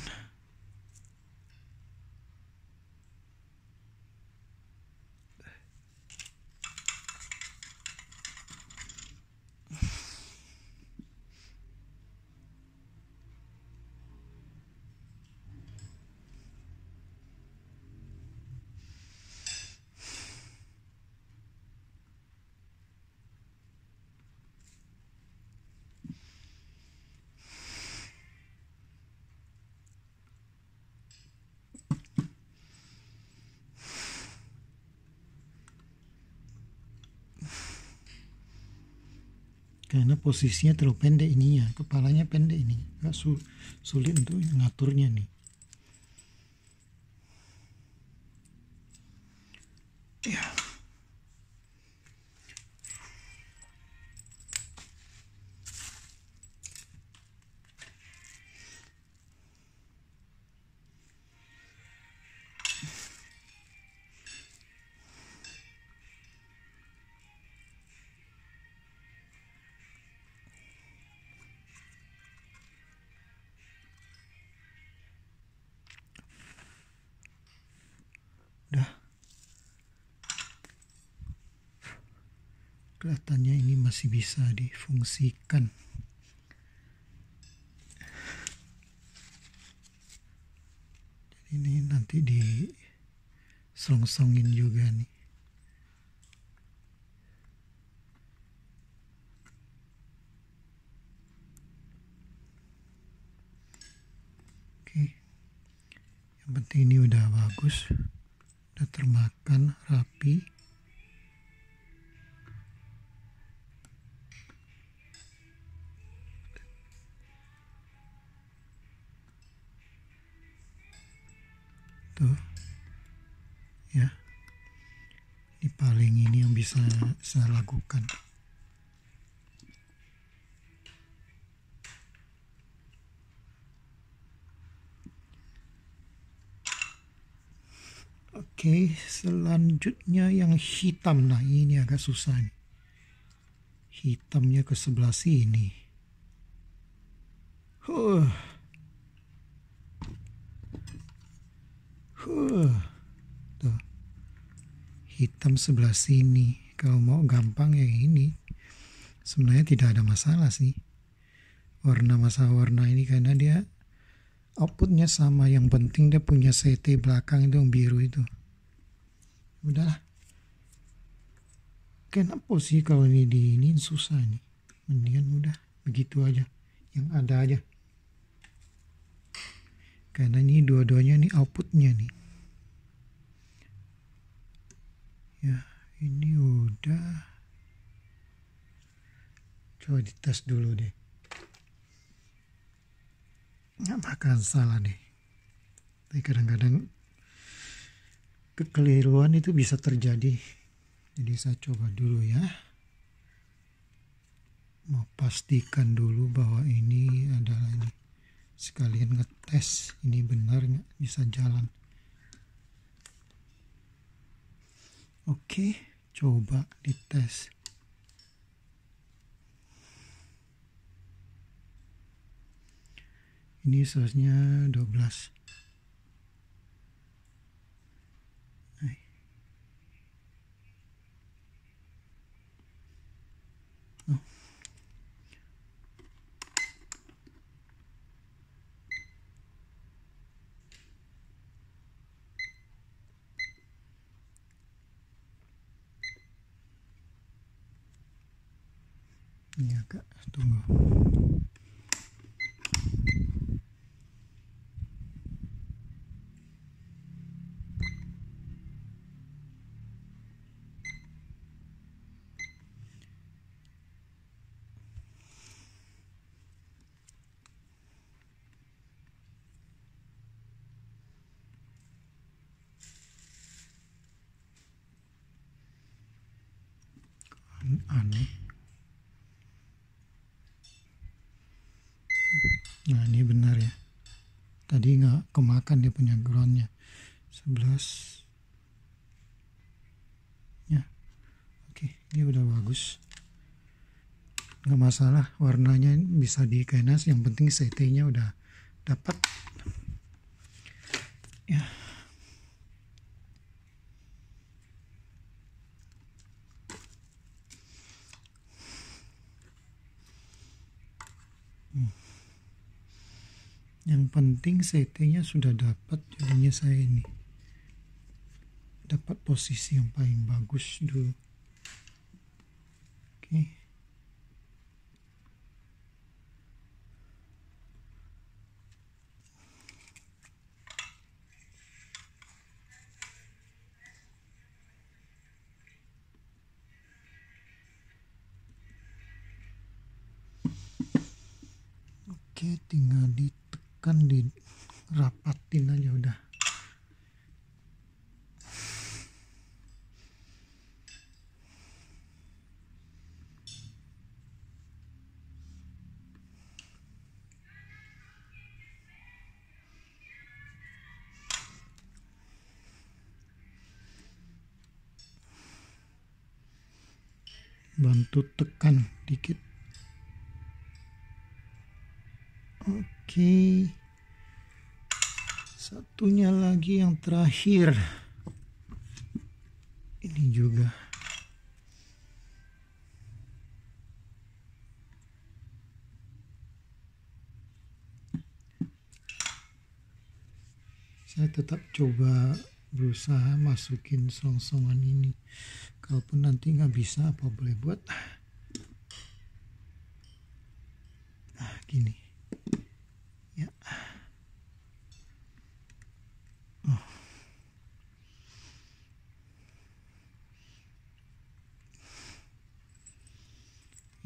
Karena posisinya terlalu pendek ininya, kepalanya pendek ini, agak sulit untuk ngaturnya nih. Kelihatannya ini masih bisa difungsikan. Ini nanti diselongsongin juga nih. Oke, yang penting ini udah bagus, udah termakan rapi. Tuh ya, ini paling ini yang bisa saya lakukan. Oke, selanjutnya yang hitam. Nah, ini agak susah nih. Hitamnya ke sebelah sini. Tuh. Hitam sebelah sini. Kalau mau gampang ya ini. Sebenarnya tidak ada masalah sih. Masalah warna ini karena dia outputnya sama. Yang penting dia punya CT belakang itu yang biru itu. Udahlah. Kenapa sih kalau ini susah nih? Mendingan udah begitu aja. Yang ada aja. Karena ini dua-duanya nih outputnya nih. Ya, ini udah. Coba dites dulu deh. Nggak bakal salah deh. Tapi kadang-kadang kekeliruan itu bisa terjadi. Jadi saya coba dulu ya. Mau pastikan dulu bahwa ini adalah ini. Sekalian ngetes ini benar nggak bisa jalan. Oke, coba dites. Ini sausnya 12. Oh. Ini agak tunggu. Aneh. Nah, ini benar ya. Tadi nggak kemakan dia punya groundnya. 11. Ya, oke, ini udah bagus. Nggak masalah, warnanya bisa dikenas. Yang penting CT-nya udah dapat. Ya. Yang penting CT-nya sudah dapat, jadinya saya ini dapat posisi yang paling bagus dulu. Oke. Oke, tinggal ditekan, dirapatin aja udah. Bantu tekan dikit. Oke. Satunya lagi yang terakhir. Ini juga. Saya tetap coba berusaha masukin song-songan ini. Kalaupun nanti nggak bisa, apa boleh buat. Gini. Ya. Oh.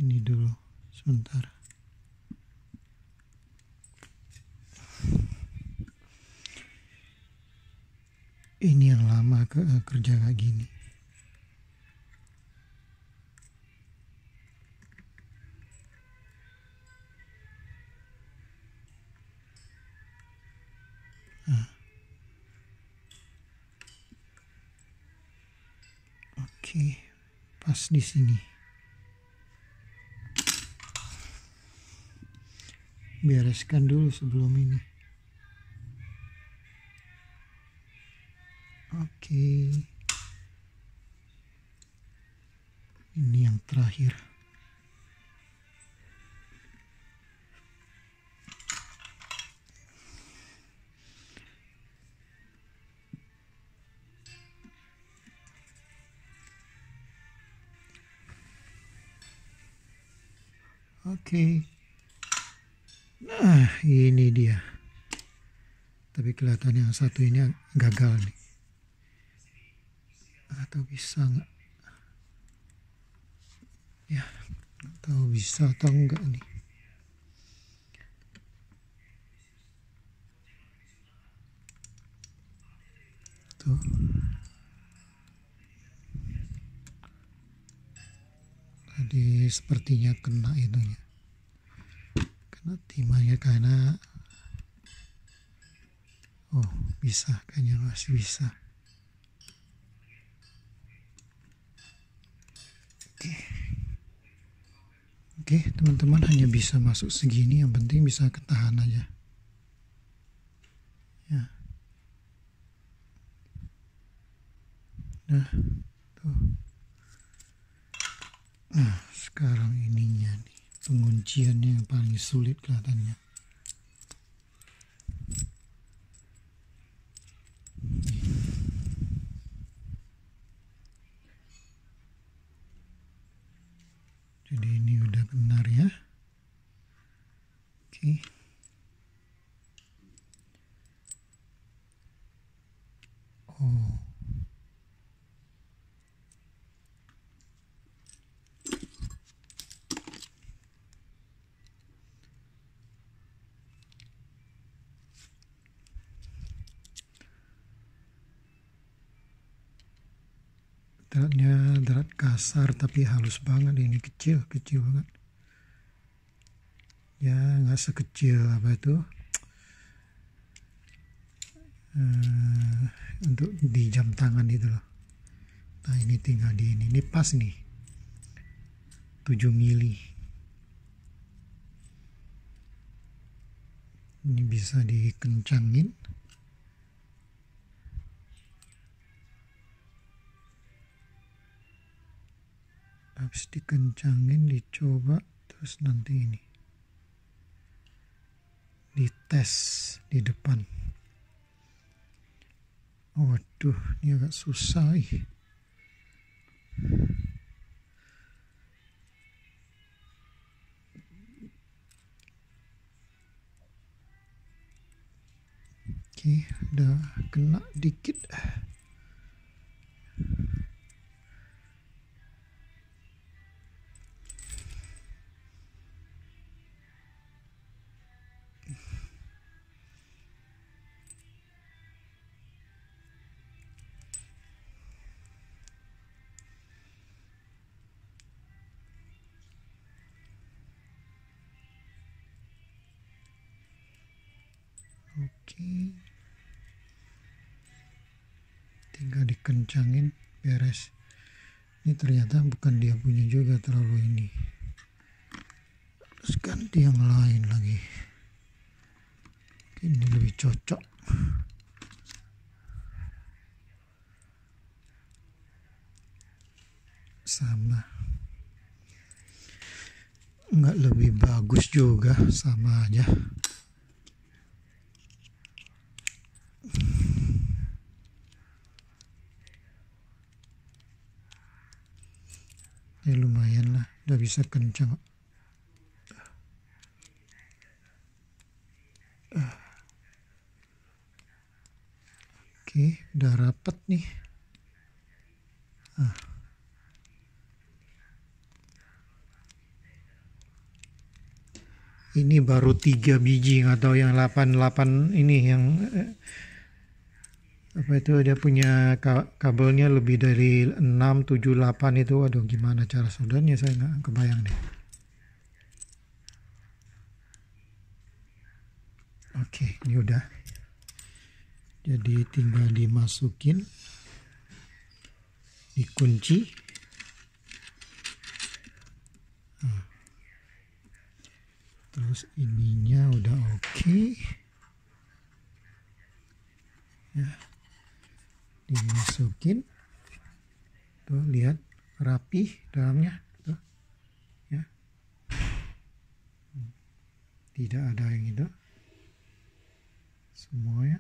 Ini dulu sebentar. Ini yang lama kerja kayak gini. Oke, pas di sini. Bereskan dulu sebelum ini. Oke. Ini yang terakhir. Oke. Nah, ini dia. Tapi kelihatan yang satu ini gagal nih. Atau bisa nggak? Ya, nggak tahu bisa atau enggak nih. Tuh. Tadi sepertinya kena itunya. Kena timahnya karena oh bisa, kayaknya masih bisa. Oke, teman-teman hanya bisa masuk segini, yang penting bisa ketahan aja. Ya. Nah, tuh. Nah, sekarang ininya nih, pengunciannya yang paling sulit kelihatannya. Jadi ini udah benar ya. Oke. Oh. Dratnya drat kasar tapi halus banget, ini kecil banget. Ya nggak sekecil apa itu untuk di jam tangan itu loh. Nah ini tinggal di ini pas nih 7 mili. Ini bisa dikencangin. Habis dikencangin dicoba terus nanti ini dites di depan. Waduh, ini agak susah. Oke, udah kena dikit. Oke, tinggal dikencangin, beres. Ini ternyata bukan dia punya juga, terlalu ini. Terus ganti yang lain lagi. Ini lebih cocok. Sama. Nggak lebih bagus juga, sama aja. udah bisa kencang. Oke, udah rapet nih. Ini baru 3 biji, atau yang 88 ini yang apa itu, dia punya kabelnya lebih dari 6, 7, 8 itu. Aduh, gimana cara soldanya saya nggak kebayang deh. Oke, ini udah. Jadi tinggal dimasukin, dikunci. Terus ininya udah oke. Ya, dimasukin. Tuh, lihat rapih dalamnya. Tuh, ya. Tidak ada yang itu. Semuanya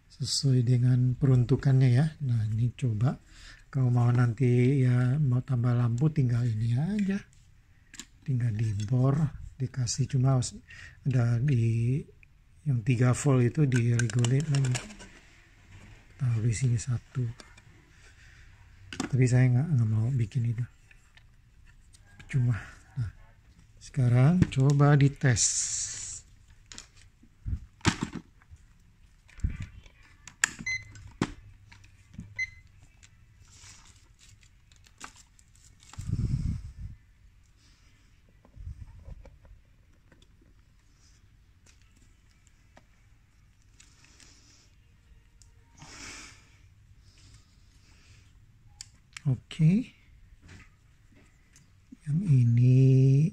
sesuai dengan peruntukannya ya. Nah, ini coba kalau mau nanti ya mau tambah lampu, tinggal ini aja. Tinggal dibor, dikasih, cuma ada di yang 3 volt itu di regulate lagi. Taruh di sini 1. Tapi saya nggak mau bikin itu. Cuma. Nah, sekarang coba dites. Oke, yang ini,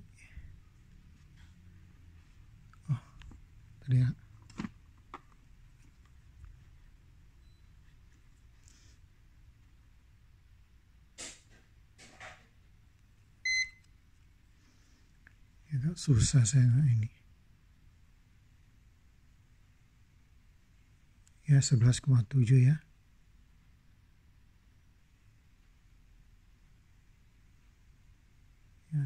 oh tadi ya, agak susah saya ini. Ya 11,7 ya. Ya.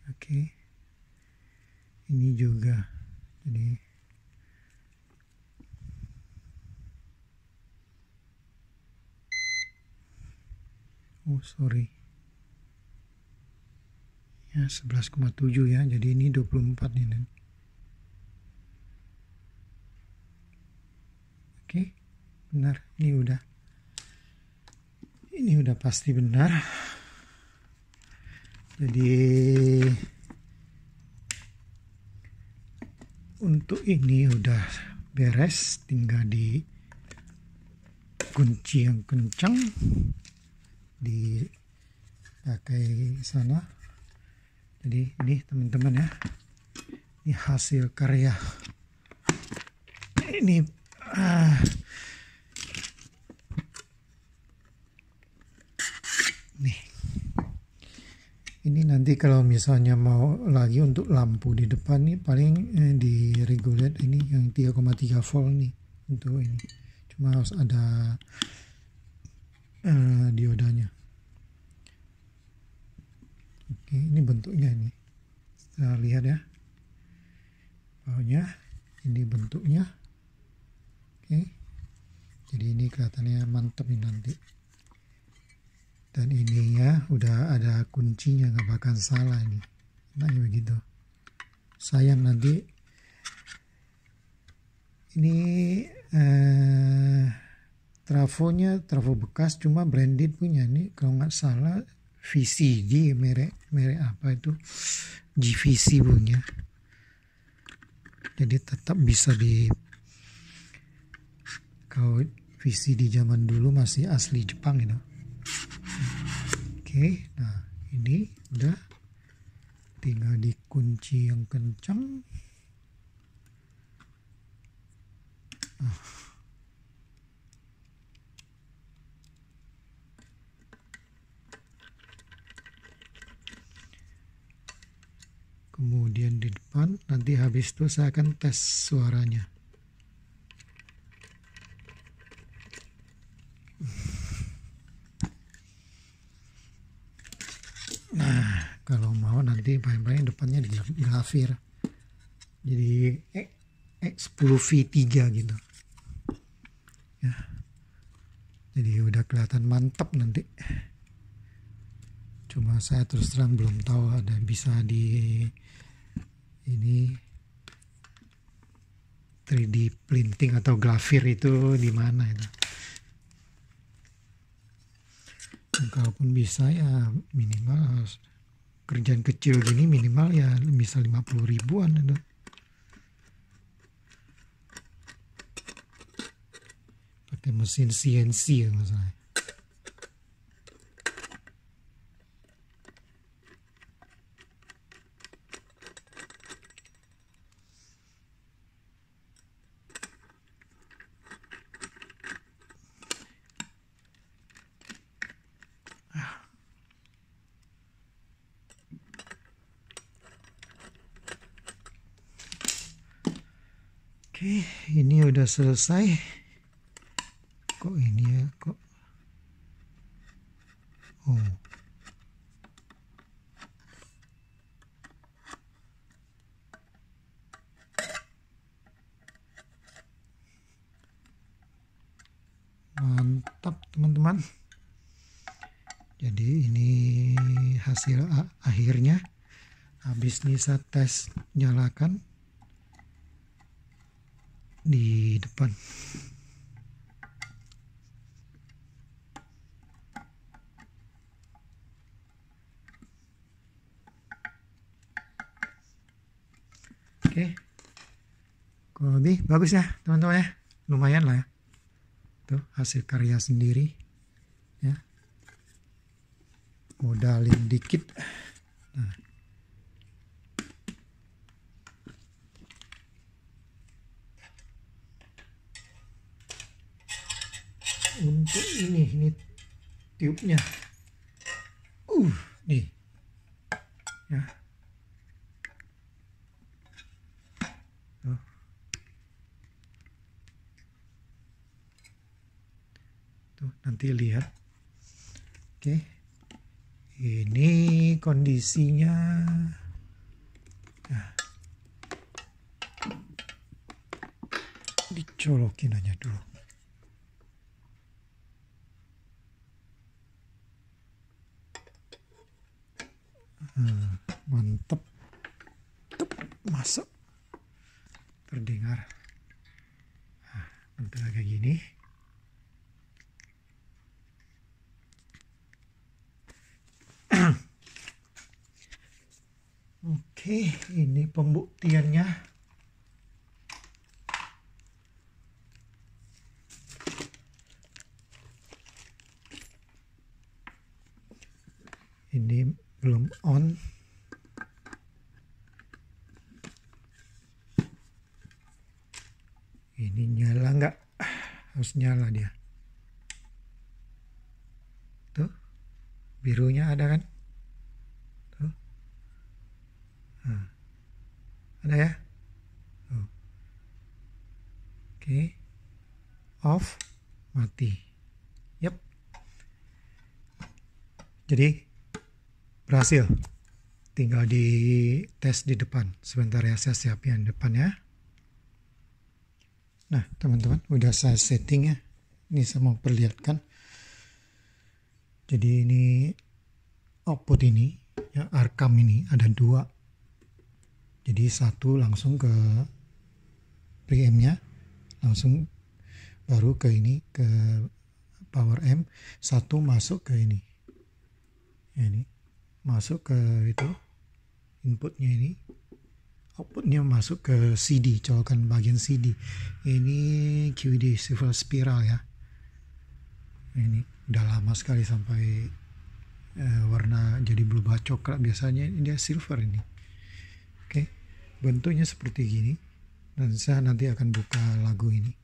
Oke. Ini juga. Jadi oh sorry. Ya 11,7 ya. Jadi ini 24 ini. Oke. Benar. Ini udah pasti benar. Jadi untuk ini udah beres, tinggal di kunci yang kencang, dipakai sana. Jadi ini teman-teman ya, ini hasil karya. Ini nih. Ini nanti kalau misalnya mau lagi untuk lampu di depan nih, paling di regulate ini yang 3,3 volt nih untuk ini. Cuma harus ada diodanya. Oke, ini bentuknya ini. Kita lihat ya. Bawahnya ini bentuknya. Oke. Jadi ini kelihatannya mantap ini nanti. Dan ininya udah ada kuncinya, nggak bakal salah ini. Enaknya begitu. Sayang nanti ini trafonya trafo bekas, cuma branded punya ini kalau nggak salah VCD, merek apa itu, GVC punya. Jadi tetap bisa kalau VCD zaman dulu masih asli Jepang itu. Oke, nah ini udah, tinggal dikunci yang kencang. Kemudian di depan, nanti habis itu saya akan tes suaranya. Nah, kalau mau nanti paling-paling depannya di grafir. Jadi 10V3 gitu. Ya. Jadi udah kelihatan mantap nanti. Cuma saya terus terang belum tahu ada bisa di ini 3D printing atau grafir itu di mana itu. Dan kalaupun bisa ya minimal kerjaan kecil gini minimal ya bisa 50 ribuan itu. Pakai mesin CNC ya masalahnya. Oke, ini udah selesai. Kok ini ya, kok. Oh. Mantap teman-teman. Jadi ini hasil akhirnya. Habis Nisa tes nyalakan di depan. Oke. Kalau lebih bagus ya teman-teman ya. Lumayan lah ya. Tuh hasil karya sendiri. Ya. Modalin dikit. Nah. Untuk ini tube-nya. Nih. Ya. Tuh. Tuh, nanti lihat. Oke. Ini kondisinya. Nah. Dicolokin aja dulu. Mantep. Masuk. Terdengar. Nah, bentuk kayak gini. Oke, ini pembuktiannya. Ini belum on. Ini nyala nggak? Harus nyala dia. Tuh, birunya ada kan? Tuh. Nah, ada ya? Tuh. Oke. Off, mati. Yap. Jadi berhasil. Tinggal di tes di depan. Sebentar ya, saya siapin depan ya. Nah teman-teman, udah saya setting ya. Ini saya mau perlihatkan. Jadi ini output ini, ya Arcam ini ada dua. Jadi satu langsung ke preamp-nya, langsung baru ke ini, ke power amp. Satu masuk ke ini. Ya, ini masuk ke itu, inputnya ini. Outputnya masuk ke CD, colokan bagian CD. Ini QED Silver Spiral ya. Ini udah lama sekali sampai warna jadi berubah coklat. Biasanya dia silver ini. Oke, bentuknya seperti gini. Dan saya nanti akan buka lagu ini.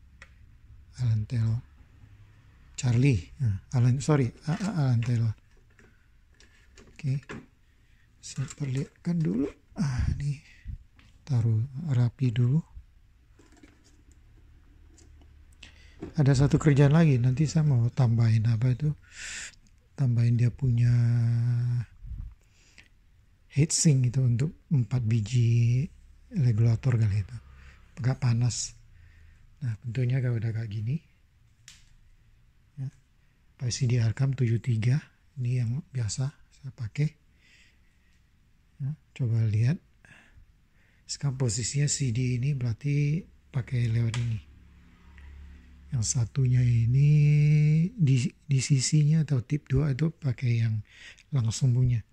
Alan Taylor. Charlie. Alan Taylor. Oke, saya perlihatkan dulu. Nih. Taruh rapi dulu. Ada satu kerjaan lagi, nanti saya mau tambahin apa itu, tambahin dia punya heatsink itu untuk 4 biji regulator kali itu, agak panas. Nah bentuknya kalau udah kayak gini ya, pakai CD Arkham 73, ini yang biasa saya pakai ya, coba lihat sekarang posisinya CD ini berarti pakai lewat ini, yang satunya ini di sisinya atau tip 2 itu pakai yang langsung punya.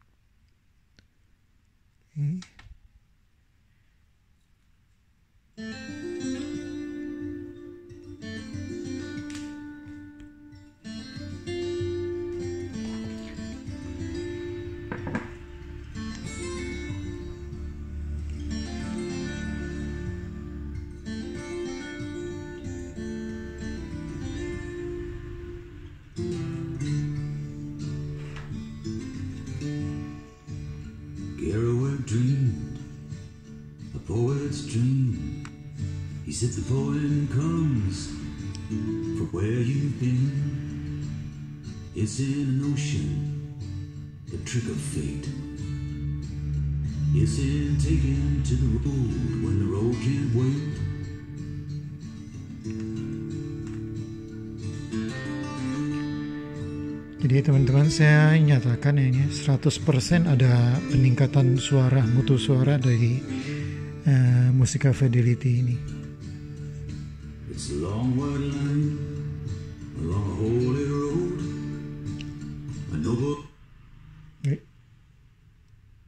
Kerouac dreamed a poet's dream. He said the poem comes from where you've been. It's in an ocean, the trick of fate. It's in taking to the road when the road can't wait. Jadi teman-teman saya nyatakan ini 100% ada peningkatan suara, mutu suara dari Musica Fidelity ini. It's a long white line along a holy road. A noble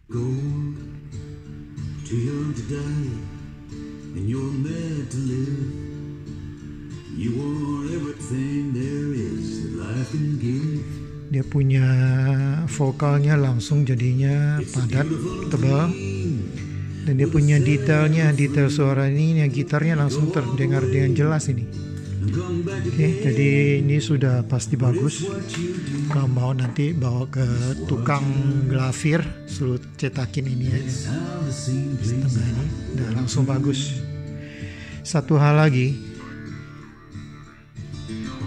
gold. Too young to die and you're meant to live. You want everything there is that life can give. Dia punya vokalnya langsung jadinya padat, tebal, dan dia punya detailnya, detail suara ini, gitarnya langsung terdengar dengan jelas ini. Oke, jadi ini sudah pasti bagus. Kalau mau nanti bawa ke tukang glavir, suruh cetakin ini aja, setengah ini, udah langsung bagus. Satu hal lagi,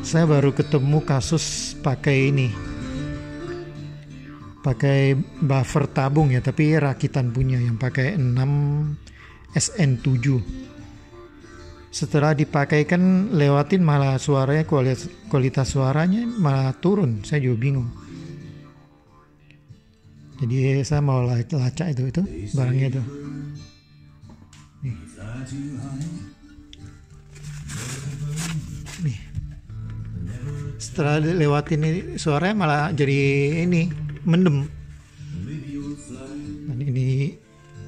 saya baru ketemu kasus pakai ini, pakai buffer tabung ya, tapi rakitan punya yang pakai 6 SN7. Setelah dipakai kan lewatin malah suaranya, kualitas suaranya malah turun. Saya juga bingung. Jadi saya mau lacak itu barangnya itu. Nih. Nih. Setelah lewatin ini suaranya malah jadi ini mendem. Dan ini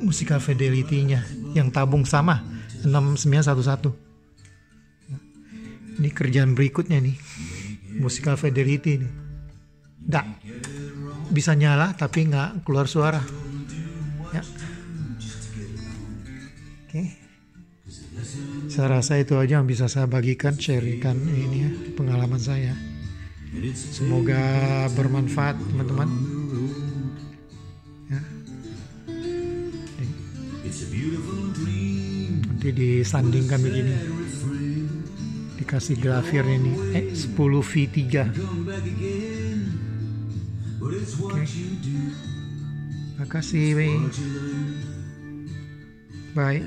Musica Fidelity-nya yang tabung sama 6911. Ini kerjaan berikutnya nih, Musica Fidelity nih. Nggak bisa nyala tapi nggak keluar suara. Ya. Oke. Saya rasa itu aja yang bisa saya bagikan, sharingkan ini ya, pengalaman saya. Semoga bermanfaat teman-teman. Ya. Nanti disandingkan begini, dikasih gravir ini 10V3. Oke. Makasih. Bye.